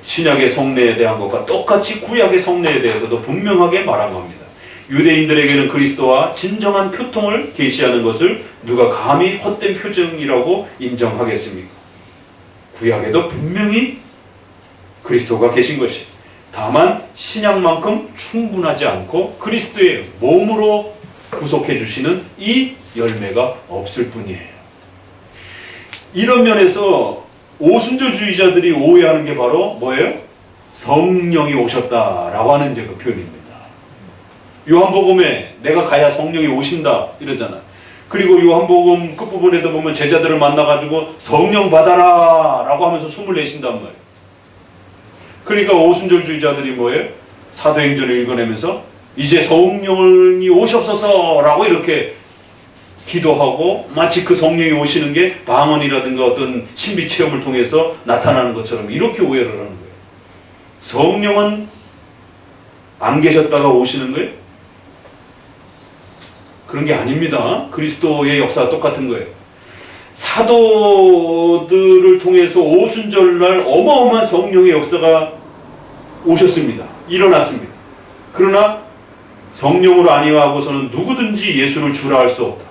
신약의 성례에 대한 것과 똑같이 구약의 성례에 대해서도 분명하게 말한 겁니다. 유대인들에게는 그리스도와 진정한 교통을 계시하는 것을 누가 감히 헛된 표정이라고 인정하겠습니까? 구약에도 분명히 그리스도가 계신 것이 다만 신약만큼 충분하지 않고 그리스도의 몸으로 구속해 주시는 이 열매가 없을 뿐이에요. 이런 면에서 오순절주의자들이 오해하는 게 바로 뭐예요? 성령이 오셨다라고 하는 이제 그 표현입니다. 요한복음에 내가 가야 성령이 오신다 이러잖아. 그리고 요한복음 끝부분에도 보면 제자들을 만나가지고 성령 받아라 라고 하면서 숨을 내쉰단 말이에요. 그러니까 오순절주의자들이 뭐예요? 사도행전을 읽어내면서 이제 성령이 오시옵소서 라고 이렇게 기도하고 마치 그 성령이 오시는 게 방언이라든가 어떤 신비 체험을 통해서 나타나는 것처럼 이렇게 오해를 하는 거예요. 성령은 안 계셨다가 오시는 거예요? 그런 게 아닙니다. 그리스도의 역사가 똑같은 거예요. 사도들을 통해서 오순절날 어마어마한 성령의 역사가 오셨습니다. 일어났습니다. 그러나 성령으로 아니하고서는 누구든지 예수를 주라 할 수 없다.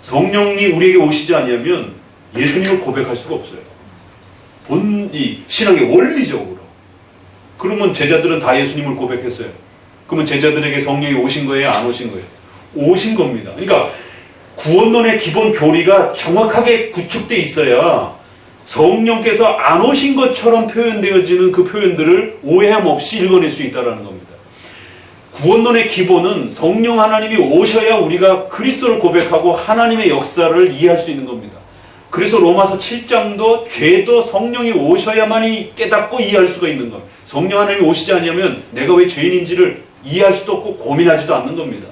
성령이 우리에게 오시지 않으면 예수님을 고백할 수가 없어요. 이 신앙의 원리적으로. 그러면 제자들은 다 예수님을 고백했어요. 그러면 제자들에게 성령이 오신 거예요? 안 오신 거예요? 오신 겁니다. 그러니까 구원론의 기본 교리가 정확하게 구축되어 있어야 성령께서 안 오신 것처럼 표현되어지는 그 표현들을 오해함 없이 읽어낼 수 있다는 겁니다. 구원론의 기본은 성령 하나님이 오셔야 우리가 그리스도를 고백하고 하나님의 역사를 이해할 수 있는 겁니다. 그래서 로마서 7장도 죄도 성령이 오셔야만이 깨닫고 이해할 수가 있는 겁니다. 성령 하나님이 오시지 않으면 내가 왜 죄인인지를 이해할 수도 없고 고민하지도 않는 겁니다.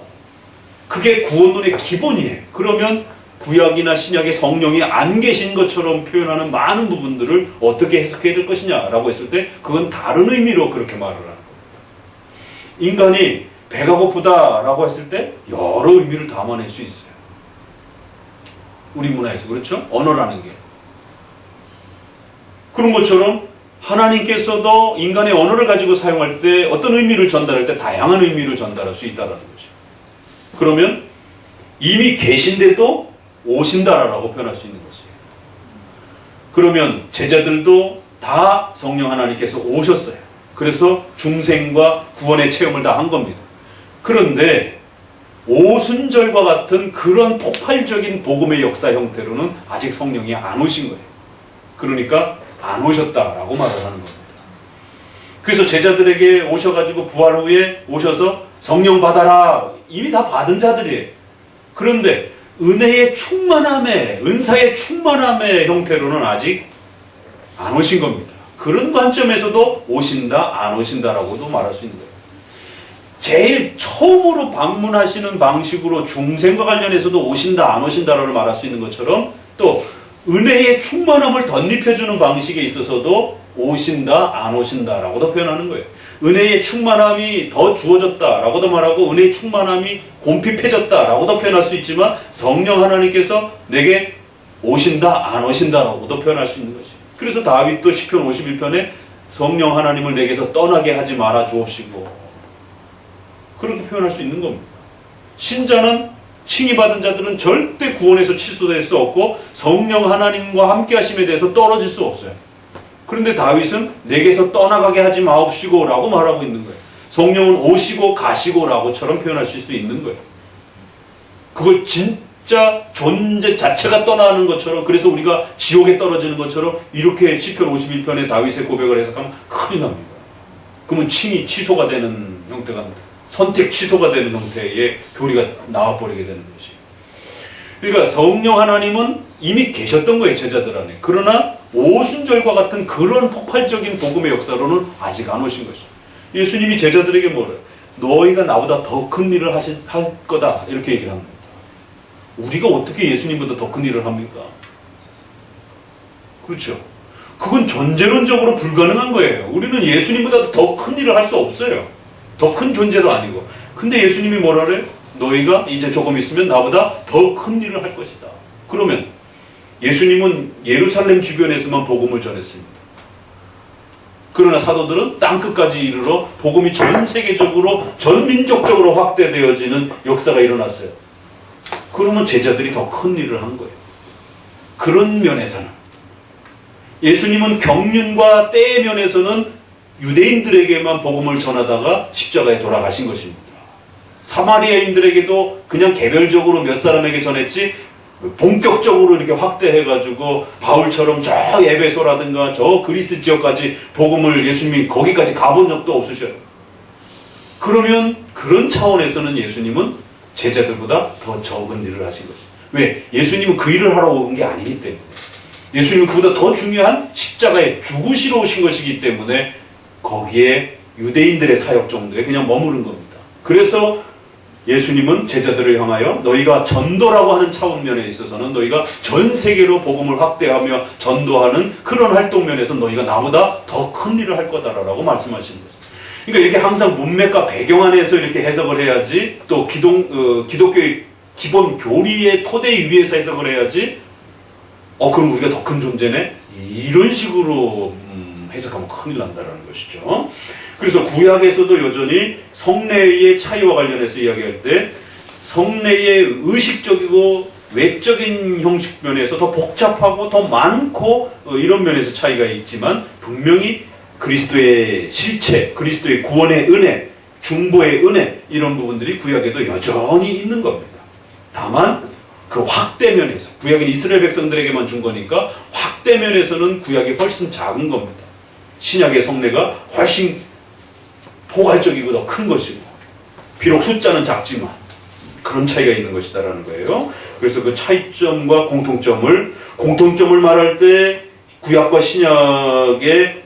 그게 구원론의 기본이에요. 그러면 구약이나 신약에 성령이 안 계신 것처럼 표현하는 많은 부분들을 어떻게 해석해야 될 것이냐라고 했을 때 그건 다른 의미로 그렇게 말을 하는 겁니다. 인간이 배가 고프다라고 했을 때 여러 의미를 담아낼 수 있어요. 우리 문화에서 그렇죠? 언어라는 게. 그런 것처럼 하나님께서도 인간의 언어를 가지고 사용할 때 어떤 의미를 전달할 때 다양한 의미를 전달할 수 있다는 거죠. 그러면 이미 계신데도 오신다라고 표현할 수 있는 것이에요. 그러면 제자들도 다 성령 하나님께서 오셨어요. 그래서 중생과 구원의 체험을 다 한 겁니다. 그런데 오순절과 같은 그런 폭발적인 복음의 역사 형태로는 아직 성령이 안 오신 거예요. 그러니까 안 오셨다라고 말을 하는 겁니다. 그래서 제자들에게 오셔가지고 부활 후에 오셔서 성령 받아라. 이미 다 받은 자들이에요. 그런데 은혜의 충만함의, 은사의 충만함의 형태로는 아직 안 오신 겁니다. 그런 관점에서도 오신다, 안 오신다라고도 말할 수 있는 거예요. 제일 처음으로 방문하시는 방식으로 중생과 관련해서도 오신다, 안 오신다라고 말할 수 있는 것처럼 또 은혜의 충만함을 덧입혀주는 방식에 있어서도 오신다, 안 오신다라고도 표현하는 거예요. 은혜의 충만함이 더 주어졌다라고도 말하고 은혜의 충만함이 곰핍해졌다라고도 표현할 수 있지만 성령 하나님께서 내게 오신다, 안 오신다라고도 표현할 수 있는 것이에요. 그래서 다윗도 시편 51편에 성령 하나님을 내게서 떠나게 하지 말아 주옵시고 그렇게 표현할 수 있는 겁니다. 신자는 칭의받은 자들은 절대 구원에서 취소될 수 없고 성령 하나님과 함께 하심에 대해서 떨어질 수 없어요. 그런데 다윗은 내게서 떠나가게 하지 마옵시고 라고 말하고 있는 거예요. 성령은 오시고 가시고 라고처럼 표현할 수 있는 거예요. 그걸 진짜 존재 자체가 떠나는 것처럼 그래서 우리가 지옥에 떨어지는 것처럼 이렇게 시편 51편의 다윗의 고백을 해석하면 큰일 납니다. 그러면 칭의 취소가 되는 형태가 선택 취소가 되는 형태의 교리가 나와버리게 되는 것이에요. 그러니까 성령 하나님은 이미 계셨던 거예요. 제자들 안에. 그러나 오순절과 같은 그런 폭발적인 복음의 역사로는 아직 안 오신 것이죠. 예수님이 제자들에게 뭐래요? 너희가 나보다 더 큰 일을 할 거다 이렇게 얘기를 합니다. 우리가 어떻게 예수님보다 더 큰 일을 합니까? 그렇죠. 그건 전제론적으로 불가능한 거예요. 우리는 예수님보다 더 큰 일을 할 수 없어요. 더 큰 존재도 아니고. 근데 예수님이 뭐라 그래요? 너희가 이제 조금 있으면 나보다 더 큰 일을 할 것이다. 그러면 예수님은 예루살렘 주변에서만 복음을 전했습니다. 그러나 사도들은 땅끝까지 이르러 복음이 전 세계적으로 전 민족적으로 확대되어지는 역사가 일어났어요. 그러면 제자들이 더 큰 일을 한 거예요. 그런 면에서는 예수님은 경륜과 때의 면에서는 유대인들에게만 복음을 전하다가 십자가에 돌아가신 것입니다. 사마리아인들에게도 그냥 개별적으로 몇 사람에게 전했지 본격적으로 이렇게 확대해가지고 바울처럼 저 에베소라든가 저 그리스 지역까지 복음을 예수님이 거기까지 가본 적도 없으셔요. 그러면 그런 차원에서는 예수님은 제자들보다 더 적은 일을 하신 것이죠. 왜? 예수님은 그 일을 하러 온 게 아니기 때문에. 예수님은 그보다 더 중요한 십자가에 죽으시러 오신 것이기 때문에 거기에 유대인들의 사역 정도에 그냥 머무른 겁니다. 그래서 예수님은 제자들을 향하여 너희가 전도라고 하는 차원면에 있어서는 너희가 전 세계로 복음을 확대하며 전도하는 그런 활동면에서 너희가 나보다 더 큰 일을 할 거다라고 말씀하시는 거죠. 그러니까 이렇게 항상 문맥과 배경 안에서 이렇게 해석을 해야지 또 기독교의 기본 교리의 토대 위에서 해석을 해야지 그럼 우리가 더 큰 존재네? 이런 식으로 해석하면 큰일 난다라는 것이죠. 그래서 구약에서도 여전히 성례의 차이와 관련해서 이야기할 때 성례의 의식적이고 외적인 형식 면에서 더 복잡하고 더 많고 이런 면에서 차이가 있지만 분명히 그리스도의 실체, 그리스도의 구원의 은혜, 중보의 은혜 이런 부분들이 구약에도 여전히 있는 겁니다. 다만 그 확대 면에서 구약은 이스라엘 백성들에게만 준 거니까 확대 면에서는 구약이 훨씬 작은 겁니다. 신약의 성례가 훨씬 포괄적이고 더 큰 것이고 비록 숫자는 작지만 그런 차이가 있는 것이다라는 거예요. 그래서 그 차이점과 공통점을 말할 때 구약과 신약의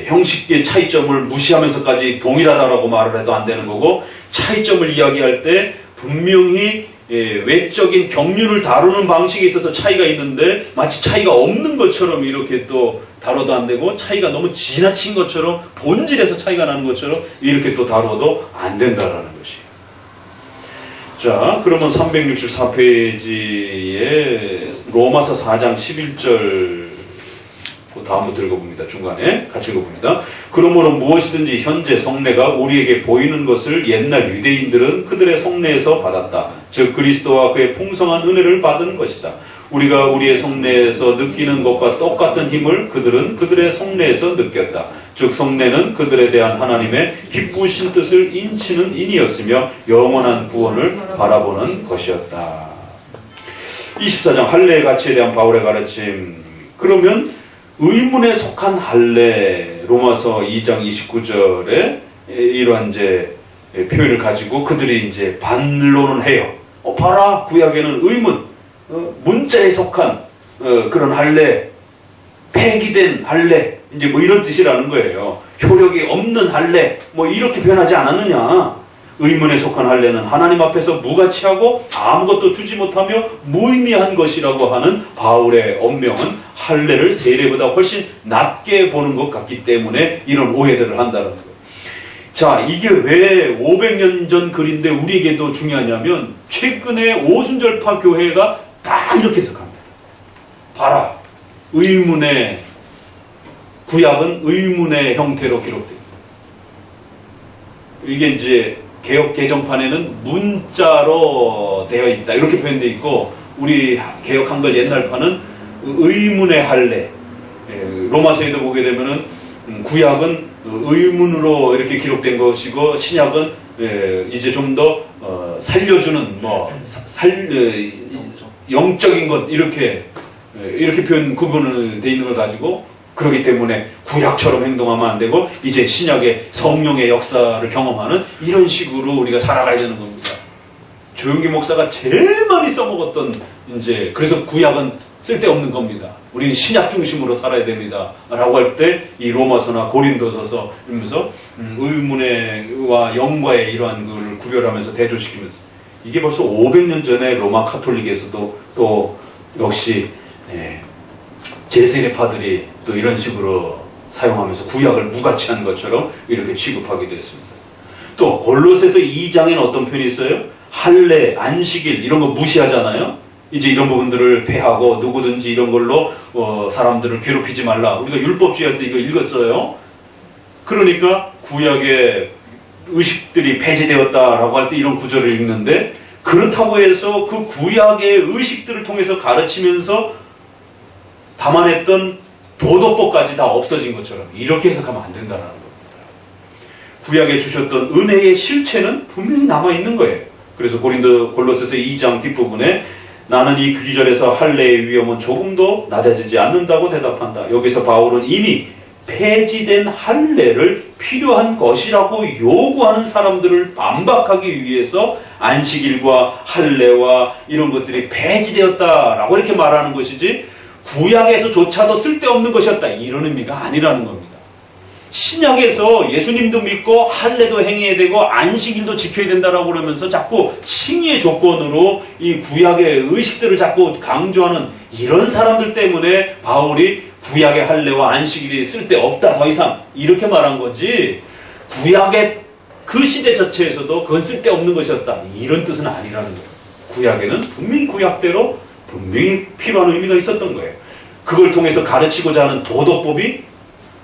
형식의 차이점을 무시하면서까지 동일하다라고 말을 해도 안 되는 거고 차이점을 이야기할 때 분명히 외적인 경륜을 다루는 방식에 있어서 차이가 있는데 마치 차이가 없는 것처럼 이렇게 또 다뤄도 안 되고 차이가 너무 지나친 것처럼 본질에서 차이가 나는 것처럼 이렇게 또 다뤄도 안 된다라는 것이에요. 자, 그러면 364페이지에 로마서 4장 11절 그 다음부터 읽어봅니다. 중간에 같이 읽어봅니다. 그러므로 무엇이든지 현재 성례가 우리에게 보이는 것을 옛날 유대인들은 그들의 성례에서 받았다. 즉 그리스도와 그의 풍성한 은혜를 받은 것이다. 우리가 우리의 성례에서 느끼는 것과 똑같은 힘을 그들은 그들의 성례에서 느꼈다. 즉 성례는 그들에 대한 하나님의 기쁘신 뜻을 인치는 인이었으며 영원한 구원을 바라보는 것이었다. 24장 할례의 가치에 대한 바울의 가르침. 그러면 의문에 속한 할례, 로마서 2장 29절에 이러한 이제 표현을 가지고 그들이 이제 반론을 해요. 봐라, 구약에는 의문, 문자에 속한 그런 할례, 폐기된 할례, 이제 뭐 이런 뜻이라는 거예요. 효력이 없는 할례, 뭐 이렇게 표현하지 않았느냐. 의문에 속한 할례는 하나님 앞에서 무가치하고 아무것도 주지 못하며 무의미한 것이라고 하는 바울의 언명은 할례를 세례보다 훨씬 낮게 보는 것 같기 때문에 이런 오해들을 한다는 거예요. 자, 이게 왜 500년 전 글인데 우리에게도 중요하냐면 최근에 오순절파 교회가 다 이렇게 해석합니다. 봐라, 의문의 구약은 의문의 형태로 기록됩니다. 이게 이제 개역 개정판에는 문자로 되어 있다 이렇게 표현되어 있고 우리 개역 한글 옛날판은 의문의 할례. 로마서에도 보게 되면은 구약은 의문으로 이렇게 기록된 것이고 신약은 이제 좀 더 살려주는 영적인 것 이렇게 표현 구분을 되어 있는 걸 가지고 그렇기 때문에 구약처럼 행동하면 안 되고 이제 신약의 성령의 역사를 경험하는 이런 식으로 우리가 살아가야 되는 겁니다. 조용기 목사가 제일 많이 써먹었던 이제 그래서 구약은 쓸데없는 겁니다. 우리는 신약 중심으로 살아야 됩니다. 라고 할 때 이 로마서나 고린도서서 이러면서 의문과 영과의 이러한 걸 구별하면서 대조시키면서 이게 벌써 500년 전에 로마 카톨릭에서도 또 역시 제세례파들이 또 이런 식으로 사용하면서 구약을 무가치한 것처럼 이렇게 취급하기도 했습니다. 또 골로새서 2장에는 어떤 표현이 있어요? 할례, 안식일 이런 거 무시하잖아요. 이제 이런 부분들을 폐하고 누구든지 이런 걸로 사람들을 괴롭히지 말라. 우리가 율법주의 할 때 이거 읽었어요. 그러니까 구약의 의식들이 폐지되었다라고 할 때 이런 구절을 읽는데 그렇다고 해서 그 구약의 의식들을 통해서 가르치면서 담아냈던 도덕법까지 다 없어진 것처럼 이렇게 해석하면 안 된다는 겁니다. 구약에 주셨던 은혜의 실체는 분명히 남아있는 거예요. 그래서 골로새서 2장 뒷부분에 나는 이 귀절에서 할례의 위험은 조금도 낮아지지 않는다고 대답한다. 여기서 바울은 이미 폐지된 할례를 필요한 것이라고 요구하는 사람들을 반박하기 위해서 안식일과 할례와 이런 것들이 폐지되었다라고 이렇게 말하는 것이지 구약에서조차도 쓸데없는 것이었다 이런 의미가 아니라는 겁니다. 신약에서 예수님도 믿고 할례도 행해야 되고 안식일도 지켜야 된다라고 그러면서 자꾸 칭의의 조건으로 이 구약의 의식들을 자꾸 강조하는 이런 사람들 때문에 바울이 구약의 할례와 안식일이 쓸데없다 더 이상 이렇게 말한 거지 구약의 그 시대 자체에서도 그건 쓸데없는 것이었다 이런 뜻은 아니라는 거예요. 구약에는 분명히 구약대로 분명히 필요한 의미가 있었던 거예요. 그걸 통해서 가르치고자 하는 도덕법이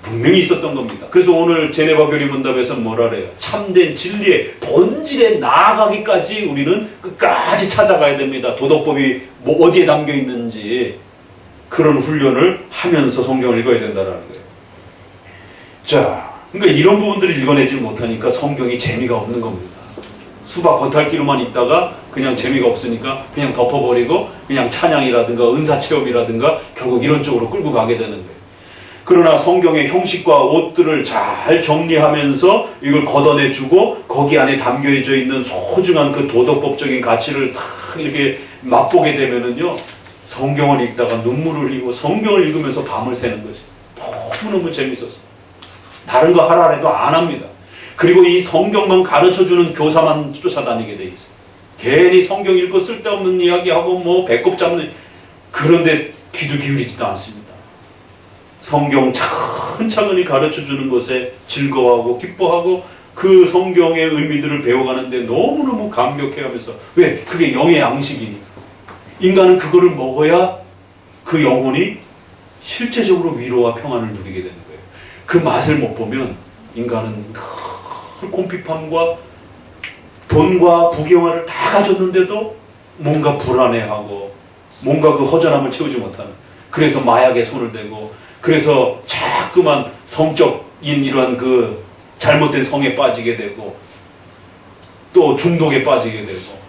분명히 있었던 겁니다. 그래서 오늘 제네바 교리문답에서 뭐라 그래요? 참된 진리의 본질에 나아가기까지 우리는 끝까지 찾아가야 됩니다. 도덕법이 뭐 어디에 담겨 있는지 그런 훈련을 하면서 성경을 읽어야 된다는 거예요. 자, 그러니까 이런 부분들을 읽어내지 못하니까 성경이 재미가 없는 겁니다. 수박 겉핥기로만 있다가 그냥 재미가 없으니까 그냥 덮어버리고 그냥 찬양이라든가 은사체험이라든가 결국 이런 쪽으로 끌고 가게 되는 거예요. 그러나 성경의 형식과 옷들을 잘 정리하면서 이걸 걷어내주고 거기 안에 담겨져 있는 소중한 그 도덕법적인 가치를 다 이렇게 맛보게 되면은요 성경을 읽다가 눈물을 흘리고 성경을 읽으면서 밤을 새는 것이 너무너무 재밌어서 다른 거 하라 해도 안 합니다. 그리고 이 성경만 가르쳐주는 교사만 쫓아다니게 돼 있어요. 괜히 성경 읽고 쓸데없는 이야기하고 뭐 배꼽 잡는 그런데 귀도 기울이지도 않습니다. 성경 차근차근히 가르쳐주는 것에 즐거워하고 기뻐하고 그 성경의 의미들을 배워가는데 너무너무 감격해하면서 왜? 그게 영의 양식이니까. 인간은 그거를 먹어야 그 영혼이 실제적으로 위로와 평안을 누리게 되는 거예요. 그 맛을 못 보면 인간은 늘 곰핍함과 돈과 부귀영화를 다 가졌는데도 뭔가 불안해하고 뭔가 그 허전함을 채우지 못하는, 그래서 마약에 손을 대고, 그래서 자꾸만 성적인 이러한 그 잘못된 성에 빠지게 되고 또 중독에 빠지게 되고,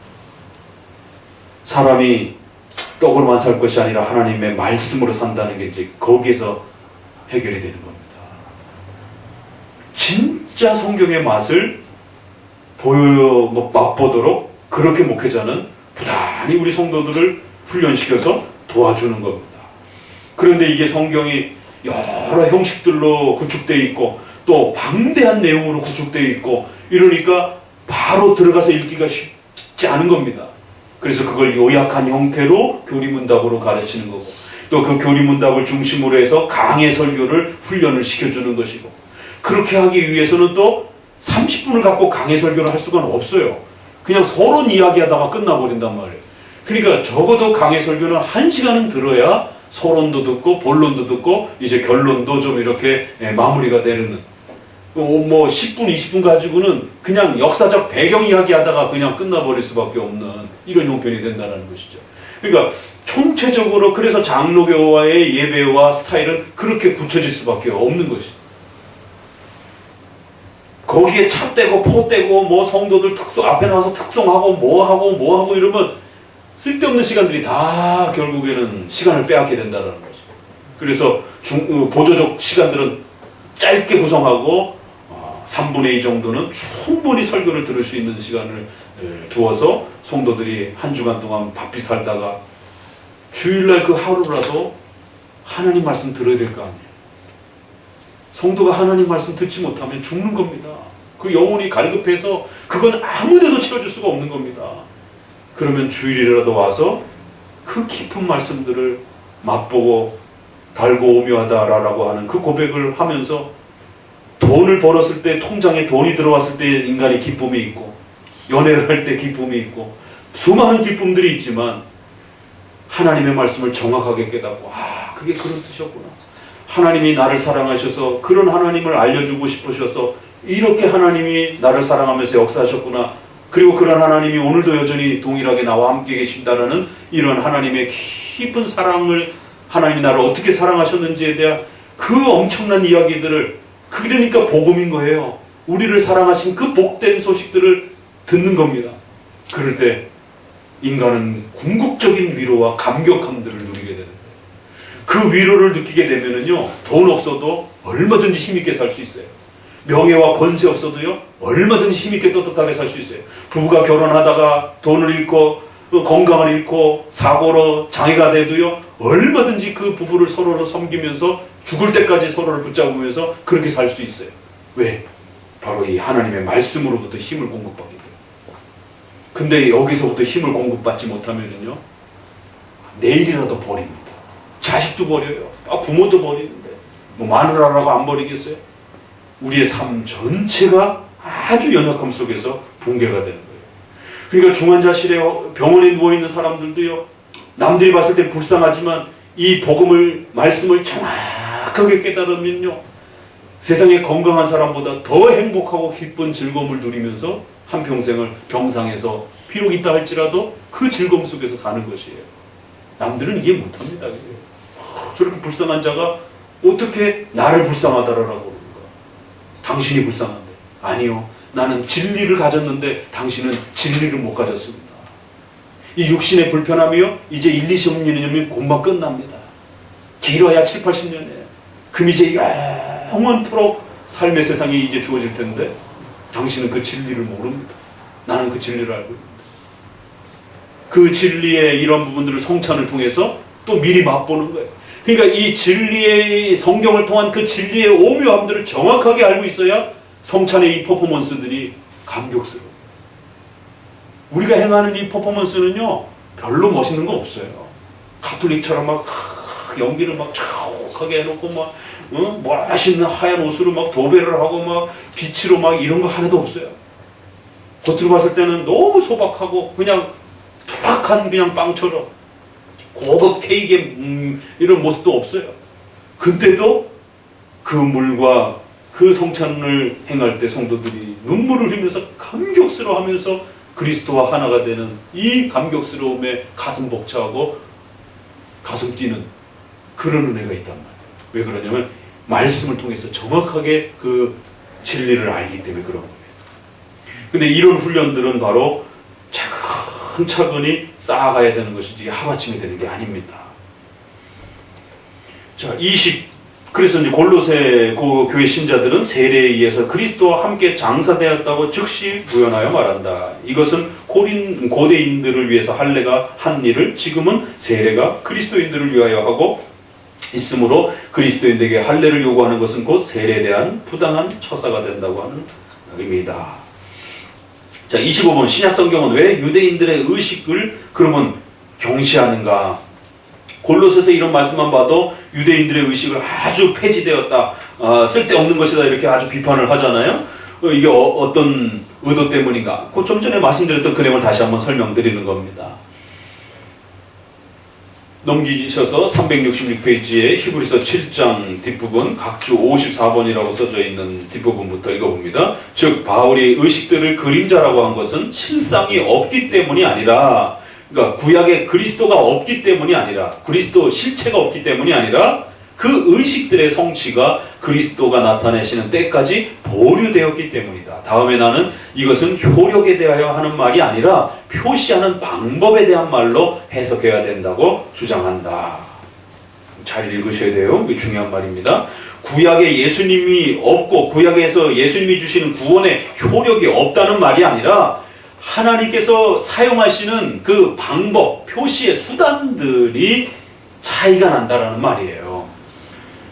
사람이 떡으로만 살 것이 아니라 하나님의 말씀으로 산다는 게 이제 거기에서 해결이 되는 겁니다. 진짜 성경의 맛을 맛보도록 그렇게 목회자는 부단히 우리 성도들을 훈련시켜서 도와주는 겁니다. 그런데 이게 성경이 여러 형식들로 구축되어 있고 또 방대한 내용으로 구축되어 있고 이러니까 바로 들어가서 읽기가 쉽지 않은 겁니다. 그래서 그걸 요약한 형태로 교리문답으로 가르치는 거고, 또 그 교리문답을 중심으로 해서 강해 설교를 훈련을 시켜주는 것이고, 그렇게 하기 위해서는 또 30분을 갖고 강해 설교를 할 수가 없어요. 그냥 서론 이야기하다가 끝나버린단 말이에요. 그러니까 적어도 강해 설교는 1시간은 들어야 서론도 듣고 본론도 듣고 이제 결론도 좀 이렇게 마무리가 되는, 뭐 10분 20분 가지고는 그냥 역사적 배경 이야기 하다가 그냥 끝나버릴 수밖에 없는 이런 형편이 된다는 것이죠. 그러니까 총체적으로 그래서 장로교와의 예배와 스타일은 그렇게 굳혀질 수밖에 없는 것이죠. 거기에 찹대고 포대고 뭐 성도들 특송 앞에 나와서 특송하고 뭐하고 이러면 쓸데없는 시간들이 다 결국에는 시간을 빼앗게 된다는 거죠. 그래서 보조적 시간들은 짧게 구성하고 3분의 2 정도는 충분히 설교를 들을 수 있는 시간을 두어서 성도들이 한 주간 동안 바삐 살다가 주일날 그 하루라도 하나님 말씀 들어야 될 거 아니에요. 성도가 하나님 말씀 듣지 못하면 죽는 겁니다. 그 영혼이 갈급해서 그건 아무데도 채워줄 수가 없는 겁니다. 그러면 주일이라도 와서 그 깊은 말씀들을 맛보고 달고 오묘하다라고 하는 그 고백을 하면서 돈을 벌었을 때 통장에 돈이 들어왔을 때 인간이 기쁨이 있고 연애를 할 때 기쁨이 있고 수많은 기쁨들이 있지만 하나님의 말씀을 정확하게 깨닫고 그게 그런 뜻이었구나. 하나님이 나를 사랑하셔서 그런 하나님을 알려주고 싶으셔서 이렇게 하나님이 나를 사랑하면서 역사하셨구나. 그리고 그런 하나님이 오늘도 여전히 동일하게 나와 함께 계신다라는 이런 하나님의 깊은 사랑을, 하나님이 나를 어떻게 사랑하셨는지에 대한 그 엄청난 이야기들을, 그러니까 복음인 거예요. 우리를 사랑하신 그 복된 소식들을 듣는 겁니다. 그럴 때 인간은 궁극적인 위로와 감격함들을 누리게 되는 거예요. 그 위로를 느끼게 되면은요, 돈 없어도 얼마든지 힘있게 살 수 있어요. 명예와 권세 없어도요, 얼마든지 힘있게 떳떳하게 살 수 있어요. 부부가 결혼하다가 돈을 잃고 건강을 잃고 사고로 장애가 돼도요, 얼마든지 그 부부를 서로를 섬기면서 죽을 때까지 서로를 붙잡으면서 그렇게 살 수 있어요. 왜? 바로 이 하나님의 말씀으로부터 힘을 공급받게 돼요. 근데 여기서부터 힘을 공급받지 못하면은요, 내일이라도 버립니다. 자식도 버려요. 부모도 버리는데 뭐 마누라라고 안 버리겠어요? 우리의 삶 전체가 아주 연약함 속에서 붕괴가 되는 거예요. 그러니까 중환자실에 병원에 누워있는 사람들도요, 남들이 봤을 때 불쌍하지만 이 복음을, 말씀을 정확하게 깨달으면요, 세상에 건강한 사람보다 더 행복하고 기쁜 즐거움을 누리면서 한평생을 병상에서 비록 있다 할지라도 그 즐거움 속에서 사는 것이에요. 남들은 이해 못합니다. 저렇게 불쌍한 자가 어떻게 나를 불쌍하다라고 그러는가? 당신이 불쌍한데. 아니요. 나는 진리를 가졌는데 당신은 진리를 못 가졌습니다. 이 육신의 불편함이요, 이제 1, 20년이면 금방 끝납니다. 길어야 7, 80년이에요. 그럼 이제 영원토록 삶의 세상에 이제 주어질 텐데 당신은 그 진리를 모릅니다. 나는 그 진리를 알고 있습니다. 그 진리의 이런 부분들을 성찬을 통해서 또 미리 맛보는 거예요. 그러니까 이 진리의, 성경을 통한 그 진리의 오묘함들을 정확하게 알고 있어야 성찬의 이 퍼포먼스들이 감격스러워요. 우리가 행하는 이 퍼포먼스는요, 별로 멋있는 거 없어요. 가톨릭처럼 막 연기를 막 자욱하게 해놓고 막 멋있는 하얀 옷으로 막 도배를 하고 막 빛으로 막 이런 거 하나도 없어요. 겉으로 봤을 때는 너무 소박하고 그냥 투박한 그냥 빵처럼 고급 케이크의 이런 모습도 없어요. 근데도 그 물과 그 성찬을 행할 때 성도들이 눈물을 흘리면서 감격스러워하면서 그리스도와 하나가 되는 이 감격스러움에 가슴 벅차고 가슴 뛰는 그런 은혜가 있단 말이에요. 왜 그러냐면 말씀을 통해서 정확하게 그 진리를 알기 때문에 그런 거예요. 근데 이런 훈련들은 바로 차근차근히 쌓아가야 되는 것이지 하루아침에 되는 게 아닙니다. 자, 그래서 이제 골로새 그 교회 신자들은 세례에 의해서 그리스도와 함께 장사되었다고 즉시 구현하여 말한다. 이것은 고대인들을 위해서 할례가 한 일을 지금은 세례가 그리스도인들을 위하여 하고 있으므로 그리스도인들에게 할례를 요구하는 것은 곧 세례에 대한 부당한 처사가 된다고 하는 의미다. 자, 25번 신약 성경은 왜 유대인들의 의식을 그러면 경시하는가? 골로새서 이런 말씀만 봐도 유대인들의 의식을 아주 폐지되었다, 쓸데없는 것이다 이렇게 아주 비판을 하잖아요. 이게 어떤 의도 때문인가? 그 좀 전에 말씀드렸던 그 내용을 다시 한번 설명드리는 겁니다. 넘기셔서 366페이지에 히브리서 7장 뒷부분 각주 54번이라고 써져 있는 뒷부분부터 읽어봅니다. 즉 바울이 의식들을 그림자라고 한 것은 실상이 없기 때문이 아니라, 그러니까 구약에 그리스도가 없기 때문이 아니라, 그리스도 실체가 없기 때문이 아니라 그 의식들의 성취가 그리스도가 나타내시는 때까지 보류되었기 때문이다. 다음에 나는 이것은 효력에 대하여 하는 말이 아니라 표시하는 방법에 대한 말로 해석해야 된다고 주장한다. 잘 읽으셔야 돼요. 이게 중요한 말입니다. 구약에 예수님이 없고 구약에서 예수님이 주시는 구원의 효력이 없다는 말이 아니라 하나님께서 사용하시는 그 방법, 표시의 수단들이 차이가 난다라는 말이에요.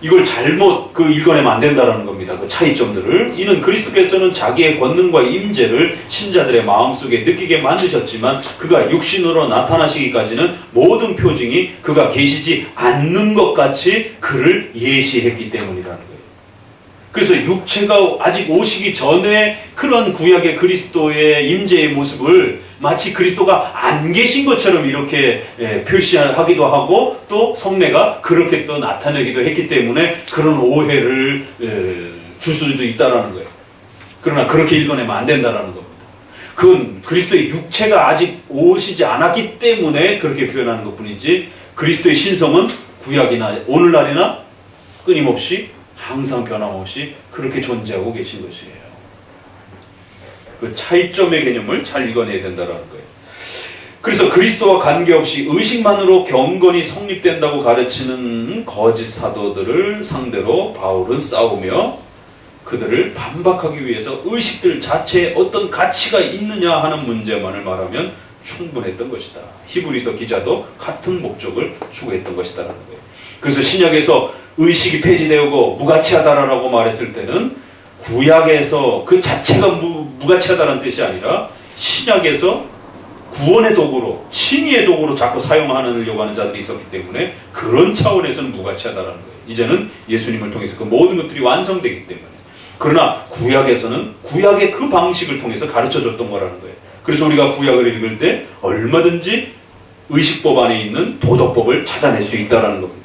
이걸 잘못 읽어내면 안 된다라는 겁니다. 그 차이점들을. 이는 그리스도께서는 자기의 권능과 임재를 신자들의 마음속에 느끼게 만드셨지만 그가 육신으로 나타나시기까지는 모든 표징이 그가 계시지 않는 것 같이 그를 예시했기 때문이라는 거예요. 그래서 육체가 아직 오시기 전에 그런 구약의 그리스도의 임재의 모습을 마치 그리스도가 안 계신 것처럼 이렇게 표시하기도 하고 또 성례가 그렇게 또 나타내기도 했기 때문에 그런 오해를 줄 수도 있다라는 거예요. 그러나 그렇게 읽어내면 안 된다라는 겁니다. 그건 그리스도의 육체가 아직 오시지 않았기 때문에 그렇게 표현하는 것뿐이지 그리스도의 신성은 구약이나 오늘날이나 끊임없이 항상 변함없이 그렇게 존재하고 계신 것이에요. 그 차이점의 개념을 잘 읽어내야 된다는 거예요. 그래서 그리스도와 관계없이 의식만으로 경건이 성립된다고 가르치는 거짓 사도들을 상대로 바울은 싸우며 그들을 반박하기 위해서 의식들 자체에 어떤 가치가 있느냐 하는 문제만을 말하면 충분했던 것이다. 히브리서 기자도 같은 목적을 추구했던 것이다라는 거예요. 그래서 신약에서 의식이 폐지되고 무가치하다라고 말했을 때는 구약에서 그 자체가 무가치하다는 뜻이 아니라 신약에서 구원의 도구로, 칭의의 도구로 자꾸 사용하려고 하는 자들이 있었기 때문에 그런 차원에서는 무가치하다라는 거예요. 이제는 예수님을 통해서 그 모든 것들이 완성되기 때문에. 그러나 구약에서는 구약의 그 방식을 통해서 가르쳐줬던 거라는 거예요. 그래서 우리가 구약을 읽을 때 얼마든지 의식법 안에 있는 도덕법을 찾아낼 수 있다는 겁니다.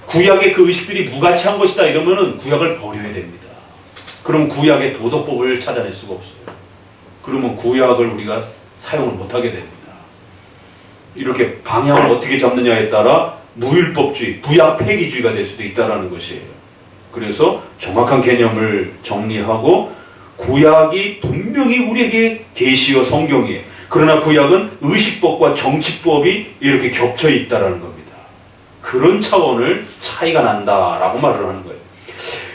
구약의 그 의식들이 무가치한 것이다 이러면은 구약을 버려야 됩니다. 그럼 구약의 도덕법을 찾아낼 수가 없어요. 그러면 구약을 우리가 사용을 못하게 됩니다. 이렇게 방향을 어떻게 잡느냐에 따라 무율법주의, 부약 폐기주의가 될 수도 있다는 것이에요. 그래서 정확한 개념을 정리하고 구약이 분명히 우리에게 계시어 성경이에요. 그러나 구약은 의식법과 정치법이 이렇게 겹쳐 있다는 겁니다. 그런 차원을 차이가 난다라고 말을 하는 거예요.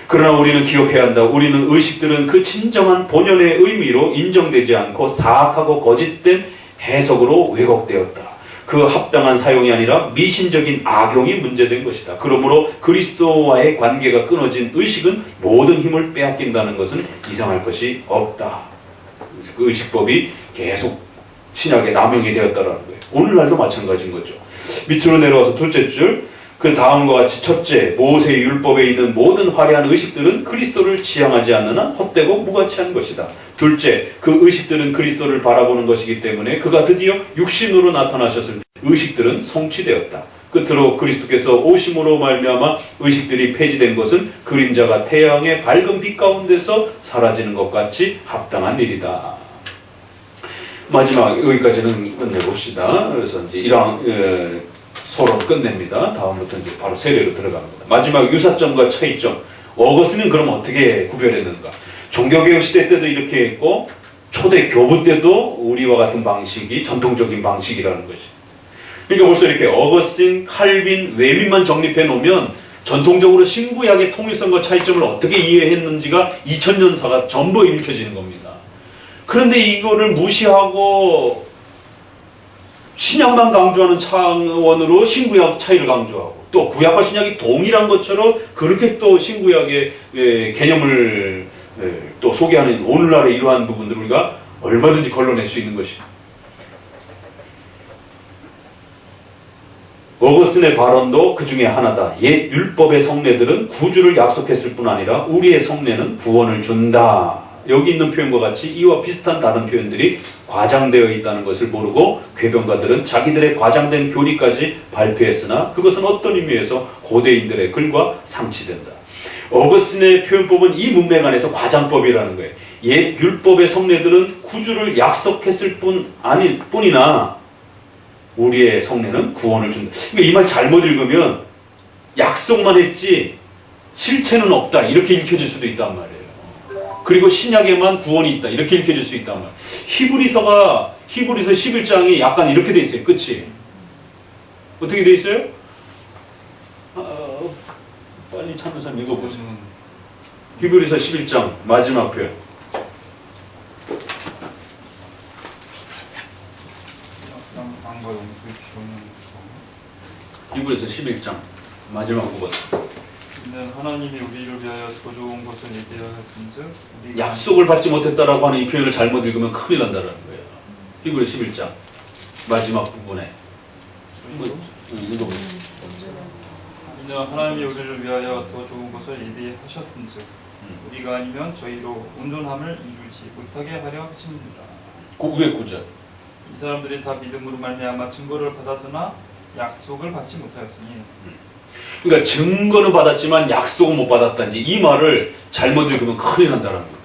그러나 우리는 기억해야 한다. 우리는 의식들은 그 진정한 본연의 의미로 인정되지 않고 사악하고 거짓된 해석으로 왜곡되었다. 그 합당한 사용이 아니라 미신적인 악용이 문제된 것이다. 그러므로 그리스도와의 관계가 끊어진 의식은 모든 힘을 빼앗긴다는 것은 이상할 것이 없다. 그 의식법이 계속 신약에 남용이 되었다는 거예요. 오늘날도 마찬가지인 거죠. 밑으로 내려와서 둘째 줄, 그 다음과 같이 첫째, 모세의 율법에 있는 모든 화려한 의식들은 그리스도를 지향하지 않느나 헛되고 무가치한 것이다. 둘째, 그 의식들은 그리스도를 바라보는 것이기 때문에 그가 드디어 육신으로 나타나셨을 때 의식들은 성취되었다. 끝으로 그리스도께서 오심으로 말미암아 의식들이 폐지된 것은 그림자가 태양의 밝은 빛 가운데서 사라지는 것 같이 합당한 일이다. 마지막 여기까지는 끝내봅시다. 그래서 이제 1항 서론 끝냅니다. 다음부터 이제 바로 세례로 들어갑니다. 마지막 유사점과 차이점. 어거스틴은 그럼 어떻게 구별했는가? 종교개혁 시대 때도 이렇게 했고 초대 교부 때도 우리와 같은 방식이 전통적인 방식이라는 것이. 그러니까 벌써 이렇게 어거스틴, 칼빈, 웨빈만 정립해 놓으면 전통적으로 신구약의 통일성과 차이점을 어떻게 이해했는지가 2000년사가 전부 읽혀지는 겁니다. 그런데 이거를 무시하고 신약만 강조하는 차원으로 신구약 차이를 강조하고 또 구약과 신약이 동일한 것처럼 그렇게 또 신구약의 개념을 또 소개하는 오늘날의 이러한 부분들을 우리가 얼마든지 걸러낼 수 있는 것이죠. 어거스틴의 발언도 그 중에 하나다. 옛 율법의 성례들은 구주를 약속했을 뿐 아니라 우리의 성례는 구원을 준다. 여기 있는 표현과 같이 이와 비슷한 다른 표현들이 과장되어 있다는 것을 모르고 궤변가들은 자기들의 과장된 교리까지 발표했으나 그것은 어떤 의미에서 고대인들의 글과 상치된다. 어거스틴의 표현법은 이 문맥 안에서 과장법이라는 거예요. 옛 율법의 성례들은 구주를 약속했을 뿐이나 우리의 성례는 구원을 준다. 그러니까 이 말 잘못 읽으면 약속만 했지 실체는 없다 이렇게 읽혀질 수도 있단 말이에요. 그리고 신약에만 구원이 있다 이렇게 읽혀질 수 있단 말이에요. 히브리서 11장이 약간 이렇게 돼 있어요. 끝이 어떻게 돼 있어요? 빨리 찾는 사람 읽어보세요. 히브리서 11장 마지막 표현. 히브리서 11장 마지막 부분. 이는 하나님이 우리를 위하여 더 좋은 것을 예비하였은즉 약속을 받지 못했다라고 하는 이 표현을 잘못 읽으면 큰일 난다라는 거예요. 히브리서 11장 마지막 부분에 읽어보세요. 이는 하나님이 우리를 위하여 더 좋은 것을 예비하셨은즉 우리가 아니면 저희로 온전함을 이루지 못하게 하려 하십니다. 위에 구절. 이 사람들이 다 믿음으로 말미암아 증거를 받았으나 약속을 받지 못하였으니. 그러니까 증거는 받았지만 약속은 못 받았다는지 이 말을 잘못 읽으면 큰일 난다는 겁니다.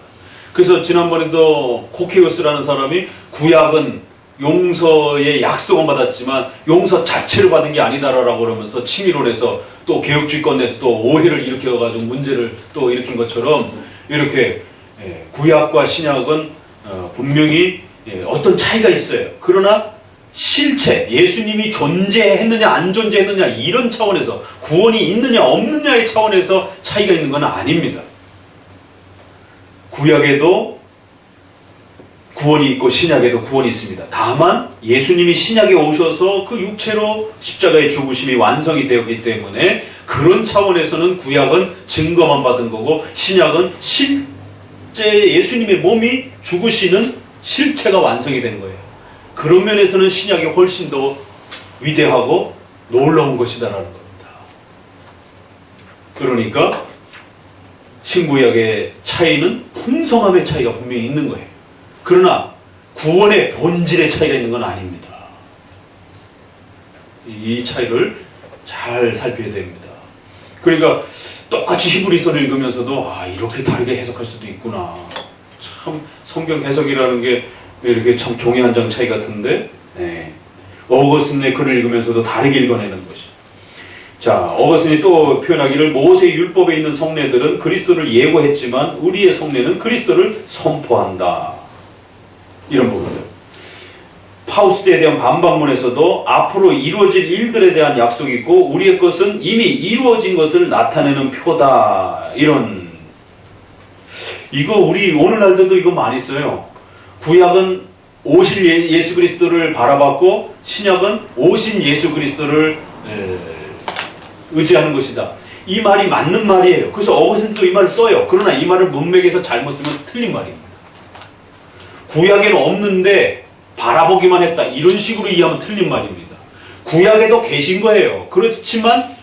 그래서 지난번에도 코케우스라는 사람이 구약은 용서의 약속은 받았지만 용서 자체를 받은 게 아니다라고 그러면서 칭의론에서 또 개혁주의권에서 또 오해를 일으켜가지고 문제를 또 일으킨 것처럼 이렇게 구약과 신약은 분명히 어떤 차이가 있어요. 그러나 실체, 예수님이 존재했느냐 안 존재했느냐 이런 차원에서 구원이 있느냐 없느냐의 차원에서 차이가 있는 건 아닙니다. 구약에도 구원이 있고 신약에도 구원이 있습니다. 다만 예수님이 신약에 오셔서 그 육체로 십자가의 죽으심이 완성이 되었기 때문에 그런 차원에서는 구약은 증거만 받은 거고 신약은 실제 예수님의 몸이 죽으시는 실체가 완성이 된 거예요. 그런 면에서는 신약이 훨씬 더 위대하고 놀라운 것이다라는 겁니다. 그러니까 신구약의 차이는 풍성함의 차이가 분명히 있는 거예요. 그러나 구원의 본질의 차이가 있는 건 아닙니다. 이 차이를 잘 살펴야 됩니다. 그러니까 똑같이 히브리서를 읽으면서도 이렇게 다르게 해석할 수도 있구나. 참 성경 해석이라는 게 이렇게 참 종이 한 장 차이 같은데 어거스틴의 글을 읽으면서도 다르게 읽어내는 것이. 자, 어거스틴이 또 표현하기를 모세의 율법에 있는 성례들은 그리스도를 예고했지만 우리의 성례는 그리스도를 선포한다. 이런 부분들. 파우스트에 대한 반박문에서도 앞으로 이루어질 일들에 대한 약속이 있고 우리의 것은 이미 이루어진 것을 나타내는 표다. 이런. 이거 우리 오늘날들도 이거 많이 써요. 구약은 오실 예수 그리스도를 바라봤고 신약은 오신 예수 그리스도를 의지하는 것이다. 이 말이 맞는 말이에요. 그래서 어거스틴도 이 말을 써요. 그러나 이 말을 문맥에서 잘못 쓰면 틀린 말입니다. 구약에는 없는데 바라보기만 했다. 이런 식으로 이해하면 틀린 말입니다. 구약에도 계신 거예요. 그렇지만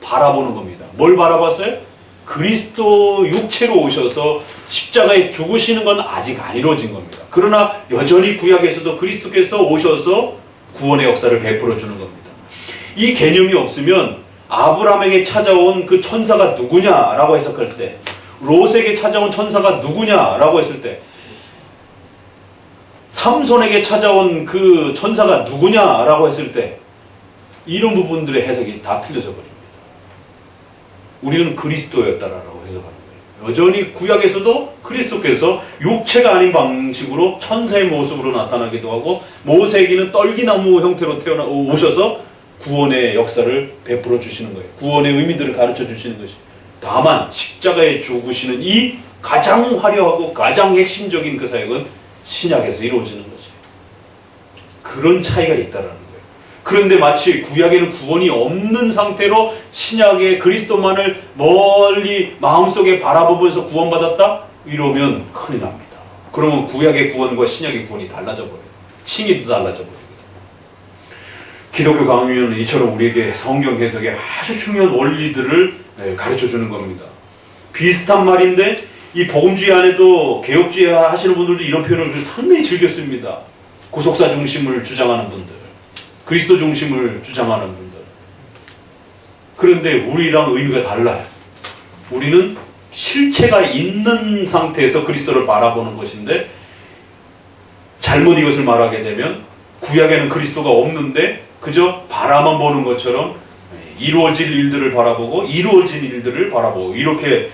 바라보는 겁니다. 뭘 바라봤어요? 그리스도 육체로 오셔서 십자가에 죽으시는 건 아직 안 이루어진 겁니다. 그러나 여전히 구약에서도 그리스도께서 오셔서 구원의 역사를 베풀어 주는 겁니다. 이 개념이 없으면 아브라함에게 찾아온 그 천사가 누구냐라고 해석할 때, 롯에게 찾아온 천사가 누구냐라고 했을 때, 삼손에게 찾아온 그 천사가 누구냐라고 했을 때, 이런 부분들의 해석이 다 틀려져 버립니다. 우리는 그리스도였다라고 해석하는 거예요. 여전히 구약에서도 그리스도께서 육체가 아닌 방식으로 천사의 모습으로 나타나기도 하고, 모세에게는 떨기나무 형태로 오셔서 구원의 역사를 베풀어 주시는 거예요. 구원의 의미들을 가르쳐 주시는 것이. 다만 십자가에 죽으시는 이 가장 화려하고 가장 핵심적인 그 사역은 신약에서 이루어지는 거죠. 그런 차이가 있다라는 거예요. 그런데 마치 구약에는 구원이 없는 상태로 신약의 그리스도만을 멀리 마음속에 바라보면서 구원받았다? 이러면 큰일 납니다. 그러면 구약의 구원과 신약의 구원이 달라져 버려요. 칭의도 달라져 버려요. 기독교 강요는 이처럼 우리에게 성경 해석의 아주 중요한 원리들을 가르쳐 주는 겁니다. 비슷한 말인데 이 복음주의 안에도 개혁주의 하시는 분들도 이런 표현을 상당히 즐겼습니다. 구속사 중심을 주장하는 분들, 그리스도 중심을 주장하는 분들. 그런데 우리랑 의미가 달라요. 우리는 실체가 있는 상태에서 그리스도를 바라보는 것인데, 잘못 이것을 말하게 되면 구약에는 그리스도가 없는데 그저 바라만 보는 것처럼 이루어질 일들을 바라보고 이루어진 일들을 바라보고, 이렇게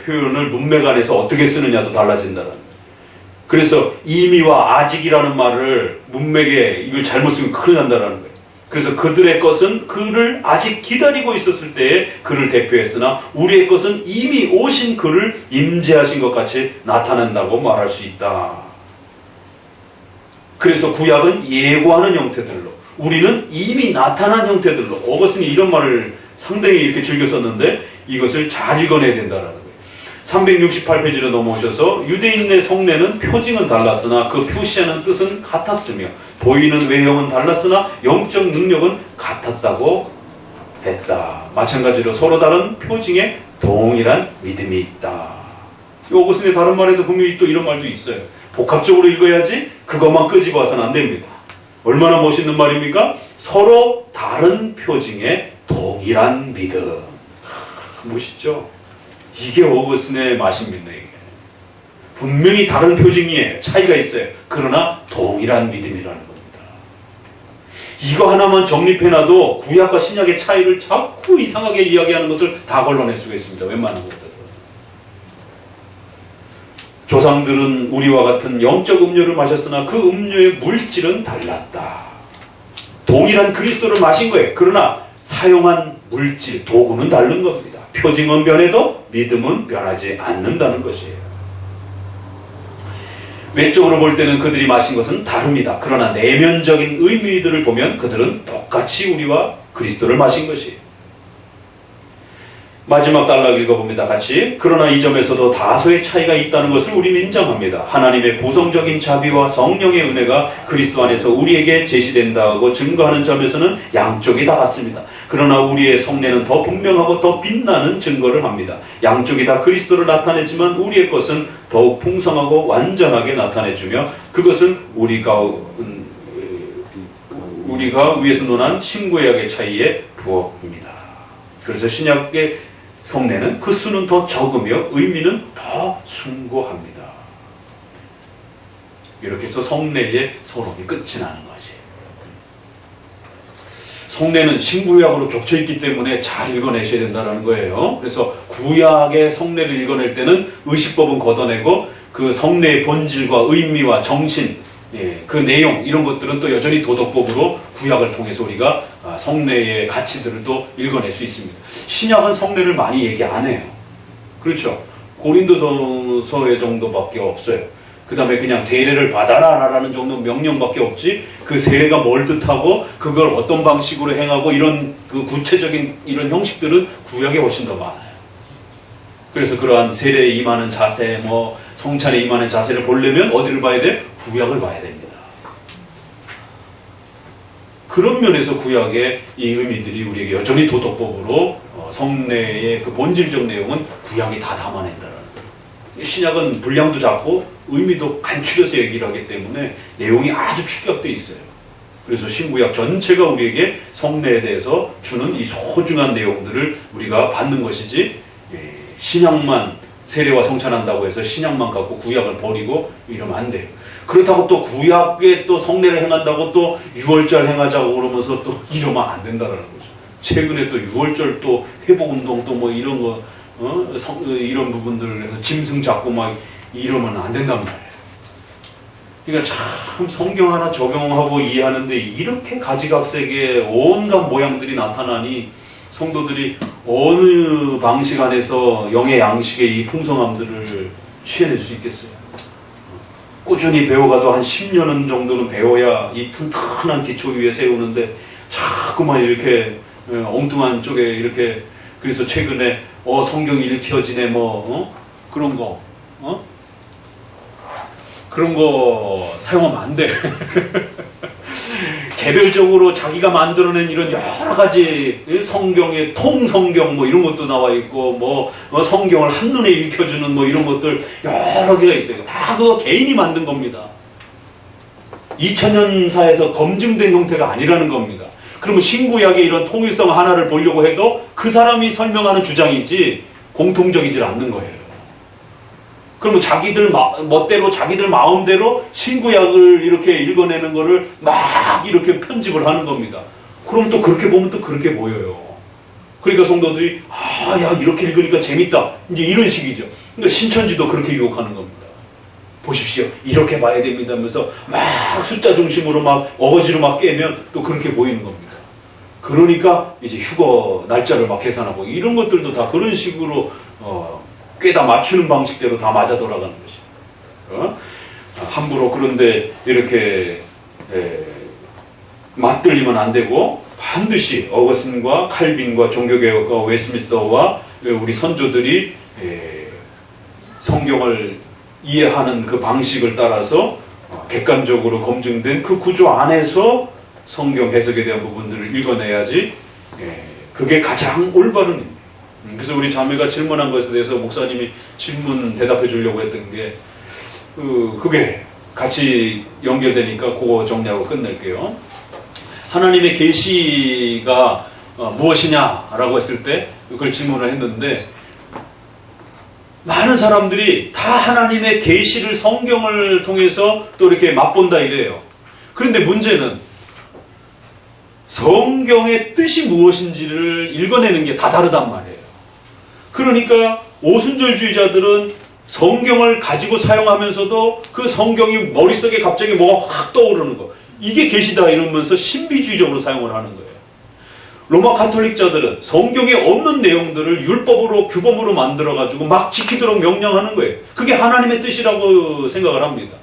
표현을 문맥 안에서 어떻게 쓰느냐도 달라진다는 거예요. 그래서 이미와 아직이라는 말을 문맥에 이걸 잘못 쓰면 큰일 난다는 거예요. 그래서 그들의 것은 그를 아직 기다리고 있었을 때에 그를 대표했으나 우리의 것은 이미 오신 그를 임재하신 것 같이 나타낸다고 말할 수 있다. 그래서 구약은 예고하는 형태들로, 우리는 이미 나타난 형태들로, 어거스틴이 이런 말을 상당히 이렇게 즐겨 썼는데 이것을 잘 읽어내야 된다는 거예요. 368페이지로 넘어오셔서 유대인의 성례는 표징은 달랐으나 그 표시하는 뜻은 같았으며 보이는 외형은 달랐으나 영적 능력은 같았다고 했다. 마찬가지로 서로 다른 표징에 동일한 믿음이 있다. 어거스틴의 다른 말에도 분명히 또 이런 말도 있어요. 복합적으로 읽어야지 그것만 끄집어와서는 안 됩니다. 얼마나 멋있는 말입니까? 서로 다른 표징에 동일한 믿음. 멋있죠? 이게 어거스틴의 맛입니다. 이게. 분명히 다른 표징이에요. 차이가 있어요. 그러나 동일한 믿음이라는 겁니다. 이거 하나만 정립해놔도 구약과 신약의 차이를 자꾸 이상하게 이야기하는 것을 다 걸러낼 수가 있습니다. 웬만한 것들은. 조상들은 우리와 같은 영적 음료를 마셨으나 그 음료의 물질은 달랐다. 동일한 그리스도를 마신 거예요. 그러나 사용한 물질, 도구는 다른 겁니다. 표징은 변해도 믿음은 변하지 않는다는 것이에요. 외적으로 볼 때는 그들이 마신 것은 다릅니다. 그러나 내면적인 의미들을 보면 그들은 똑같이 우리와 그리스도를 마신 것이에요. 마지막 단락 읽어봅니다. 같이. 그러나 이 점에서도 다소의 차이가 있다는 것을 우리는 인정합니다. 하나님의 부성적인 자비와 성령의 은혜가 그리스도 안에서 우리에게 제시된다고 증거하는 점에서는 양쪽이 다 같습니다. 그러나 우리의 성례는 더 분명하고 더 빛나는 증거를 합니다. 양쪽이 다 그리스도를 나타내지만 우리의 것은 더욱 풍성하고 완전하게 나타내주며 그것은 우리가 위에서 논한 신구약의 차이의 부업입니다. 그래서 신약의 성례는 그 수는 더 적으며 의미는 더 숭고합니다. 이렇게 해서 성례의 서론이 끝이 나는 것이. 성례는 신구약으로 겹쳐있기 때문에 잘 읽어내셔야 된다는 거예요. 그래서 구약의 성례를 읽어낼 때는 의식법은 걷어내고 그 성례의 본질과 의미와 정신, 그 내용 이런 것들은 또 여전히 도덕법으로 구약을 통해서 우리가 성례의 가치들을 또 읽어낼 수 있습니다. 신약은 성례를 많이 얘기 안 해요. 그렇죠? 고린도서의 정도밖에 없어요. 그 다음에 그냥 세례를 받아라라는 정도 명령밖에 없지, 그 세례가 뭘 뜻하고 그걸 어떤 방식으로 행하고 이런 그 구체적인 이런 형식들은 구약에 훨씬 더 많아요. 그래서 그러한 세례에 임하는 자세, 성찬에 임하는 자세를 보려면 어디를 봐야 돼? 구약을 봐야 됩니다. 그런 면에서 구약의 이 의미들이 우리에게 여전히 도덕법으로 성례의 그 본질적 내용은 구약이 다 담아낸다는 거예요. 신약은 분량도 작고 의미도 간추려서 얘기를 하기 때문에 내용이 아주 축약되어 있어요. 그래서 신구약 전체가 우리에게 성례에 대해서 주는 이 소중한 내용들을 우리가 받는 것이지, 신약만 세례와 성찬한다고 해서 신약만 갖고 구약을 버리고 이러면 안 돼요. 그렇다고 또 구약에 또 성례를 행한다고 또 유월절 행하자고 그러면서 또 이러면 안 된다는 거죠. 최근에 또 유월절 또 회복운동 또 뭐 이런 거, 이런 부분들을 해서 짐승 잡고 막 이러면 안 된단 말이에요. 그러니까 참 성경 하나 적용하고 이해하는데 이렇게 가지각색의 온갖 모양들이 나타나니 성도들이 어느 방식 안에서 영의 양식의 이 풍성함들을 취해낼 수 있겠어요? 꾸준히 배워가도 한 10년 정도는 배워야 이 튼튼한 기초 위에 세우는데 자꾸만 이렇게 엉뚱한 쪽에 이렇게, 그래서 최근에 성경이 읽혀지네 그런 거 그런 거 사용하면 안 돼. 개별적으로 자기가 만들어낸 이런 여러 가지 성경의 통성경 이런 것도 나와 있고 성경을 한눈에 읽혀주는 이런 것들 여러 개가 있어요. 다 그거 개인이 만든 겁니다. 2000년사에서 검증된 형태가 아니라는 겁니다. 그러면 신구약의 이런 통일성 하나를 보려고 해도 그 사람이 설명하는 주장이지 공통적이질 않는 거예요. 그러면 자기들 멋대로 자기들 마음대로 신구약을 이렇게 읽어내는 거를 막 이렇게 편집을 하는 겁니다. 그럼 또 그렇게 보면 또 그렇게 보여요. 그러니까 성도들이 야 이렇게 읽으니까 재밌다 이제 이런 식이죠. 그러니까 신천지도 그렇게 유혹하는 겁니다. 보십시오 이렇게 봐야 됩니다 하면서 막 숫자 중심으로 막 어거지로 막 깨면 또 그렇게 보이는 겁니다. 그러니까 이제 휴거 날짜를 막 계산하고 이런 것들도 다 그런 식으로 꿰다 맞추는 방식대로 다 맞아 돌아가는 것이에요. 함부로 그런데 이렇게 맞들리면 안 되고 반드시 어거스틴과 칼빈과 종교개혁과 웨스트민스터와 우리 선조들이 성경을 이해하는 그 방식을 따라서 객관적으로 검증된 그 구조 안에서 성경 해석에 대한 부분들을 읽어내야지 그게 가장 올바른 입니다. 그래서 우리 자매가 질문한 것에 대해서 목사님이 질문 대답해 주려고 했던 게 그게 같이 연결되니까 그거 정리하고 끝낼게요. 하나님의 계시가 무엇이냐라고 했을 때 그걸 질문을 했는데 많은 사람들이 다 하나님의 계시를 성경을 통해서 또 이렇게 맛본다 이래요. 그런데 문제는 성경의 뜻이 무엇인지를 읽어내는 게 다 다르단 말이에요. 그러니까 오순절주의자들은 성경을 가지고 사용하면서도 그 성경이 머릿속에 갑자기 뭐가 확 떠오르는 거, 이게 계시다 이러면서 신비주의적으로 사용을 하는 거예요. 로마 가톨릭자들은 성경에 없는 내용들을 율법으로 규범으로 만들어가지고 막 지키도록 명령하는 거예요. 그게 하나님의 뜻이라고 생각을 합니다.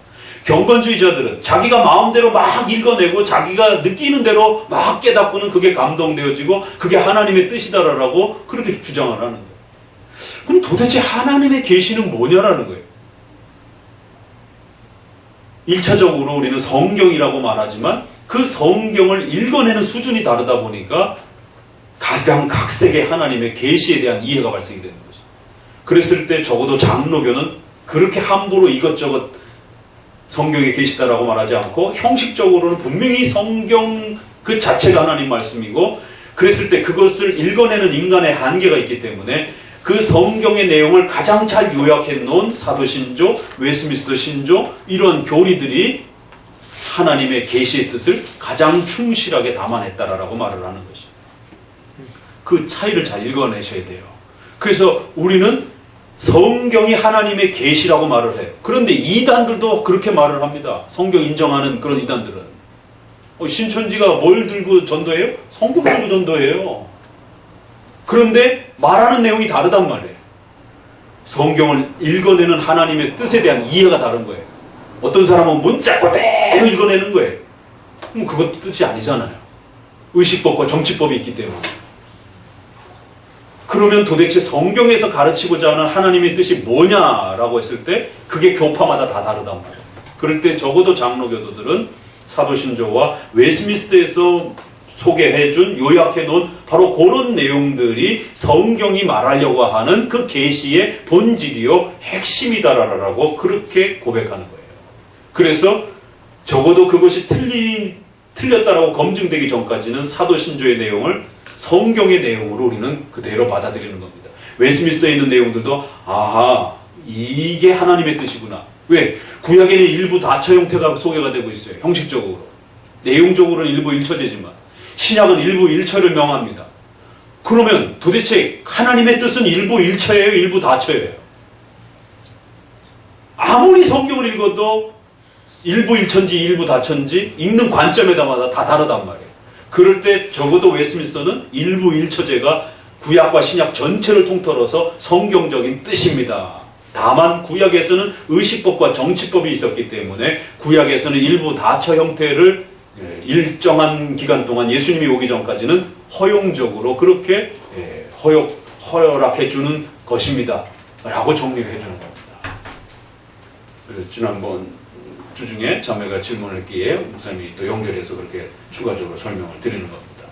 경건주의자들은 자기가 마음대로 막 읽어내고 자기가 느끼는 대로 막 깨닫고는 그게 감동되어지고 그게 하나님의 뜻이다라고 그렇게 주장을 하는 거예요. 그럼 도대체 하나님의 계시는 뭐냐라는 거예요. 1차적으로 우리는 성경이라고 말하지만 그 성경을 읽어내는 수준이 다르다 보니까 각각색의 하나님의 계시에 대한 이해가 발생이 되는 거죠. 그랬을 때 적어도 장로교는 그렇게 함부로 이것저것 성경에 계시다라고 말하지 않고 형식적으로는 분명히 성경 그 자체가 하나님 말씀이고, 그랬을 때 그것을 읽어내는 인간의 한계가 있기 때문에 그 성경의 내용을 가장 잘 요약해 놓은 사도신조, 웨스트민스터 신조 이런 교리들이 하나님의 계시의 뜻을 가장 충실하게 담아냈다라고 말을 하는 것이죠. 그 차이를 잘 읽어내셔야 돼요. 그래서 우리는 성경이 하나님의 계시라고 말을 해요. 그런데 이단들도 그렇게 말을 합니다. 성경 인정하는 그런 이단들은. 신천지가 뭘 들고 전도해요? 성경 들고 전도해요. 그런데 말하는 내용이 다르단 말이에요. 성경을 읽어내는 하나님의 뜻에 대한 이해가 다른 거예요. 어떤 사람은 문자 그대로 읽어내는 거예요. 그럼 그것도 뜻이 아니잖아요. 의식법과 정치법이 있기 때문에. 그러면 도대체 성경에서 가르치고자 하는 하나님의 뜻이 뭐냐라고 했을 때 그게 교파마다 다 다르단 말이에요. 그럴 때 적어도 장로교도들은 사도신조와 웨스트민스터에서 소개해준 요약해놓은 바로 그런 내용들이 성경이 말하려고 하는 그 계시의 본질이요 핵심이다라고 그렇게 고백하는 거예요. 그래서 적어도 그것이 틀렸다라고 검증되기 전까지는 사도신조의 내용을 성경의 내용으로 우리는 그대로 받아들이는 겁니다. 웨스트민스터에 있는 내용들도 아하 이게 하나님의 뜻이구나. 왜? 구약에는 일부 다처 형태가 소개가 되고 있어요. 형식적으로. 내용적으로는 일부 일처제지만 신약은 일부 일처를 명합니다. 그러면 도대체 하나님의 뜻은 일부 일처예요? 일부 다처예요? 아무리 성경을 읽어도 일부 일처인지 일부 다처인지 읽는 관점에다마다 다 다르단 말이에요. 그럴 때 적어도 웨스트민스터는 일부 일처제가 구약과 신약 전체를 통틀어서 성경적인 뜻입니다. 다만 구약에서는 의식법과 정치법이 있었기 때문에 구약에서는 일부 다처 형태를 일정한 기간 동안 예수님이 오기 전까지는 허용적으로 그렇게 허락해 주는 것입니다. 라고 정리를 해주는 겁니다. 그래서 지난번 주 중에 자매가 질문을 했기에 목사님이 또 연결해서 그렇게 추가적으로 설명을 드리는 겁니다.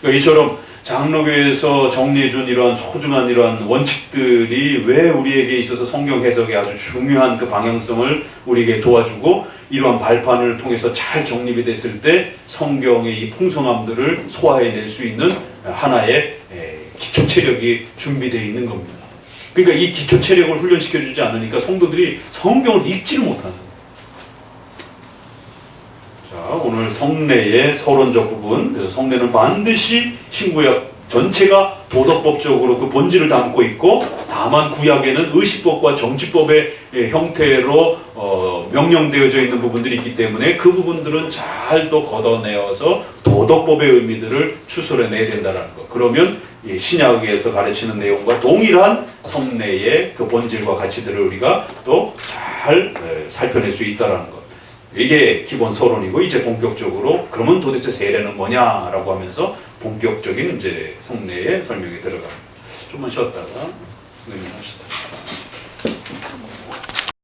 그러니까 이처럼 장로교에서 정리해준 이러한 소중한 이러한 원칙들이 왜 우리에게 있어서 성경 해석에 아주 중요한 그 방향성을 우리에게 도와주고 이러한 발판을 통해서 잘 정립이 됐을 때 성경의 이 풍성함들을 소화해낼 수 있는 하나의 기초 체력이 준비되어 있는 겁니다. 그러니까 이 기초 체력을 훈련시켜주지 않으니까 성도들이 성경을 읽지를 못하는 거예요. 자, 오늘 성례의 서론적 부분. 그래서 성례는 반드시 신구약 전체가 도덕법적으로 그 본질을 담고 있고 다만 구약에는 의식법과 정치법의 형태로 명령되어져 있는 부분들이 있기 때문에 그 부분들은 잘 또 걷어내어서 도덕법의 의미들을 추스러내야 된다는 것. 그러면 신약에서 가르치는 내용과 동일한 성례의 그 본질과 가치들을 우리가 또 잘 살펴낼 수 있다는 것. 이게 기본 서론이고 이제 본격적으로 그러면 도대체 세례는 뭐냐라고 하면서 본격적인 이제 성례의 설명에 들어갑니다. 좀만 쉬었다가 의논합시다.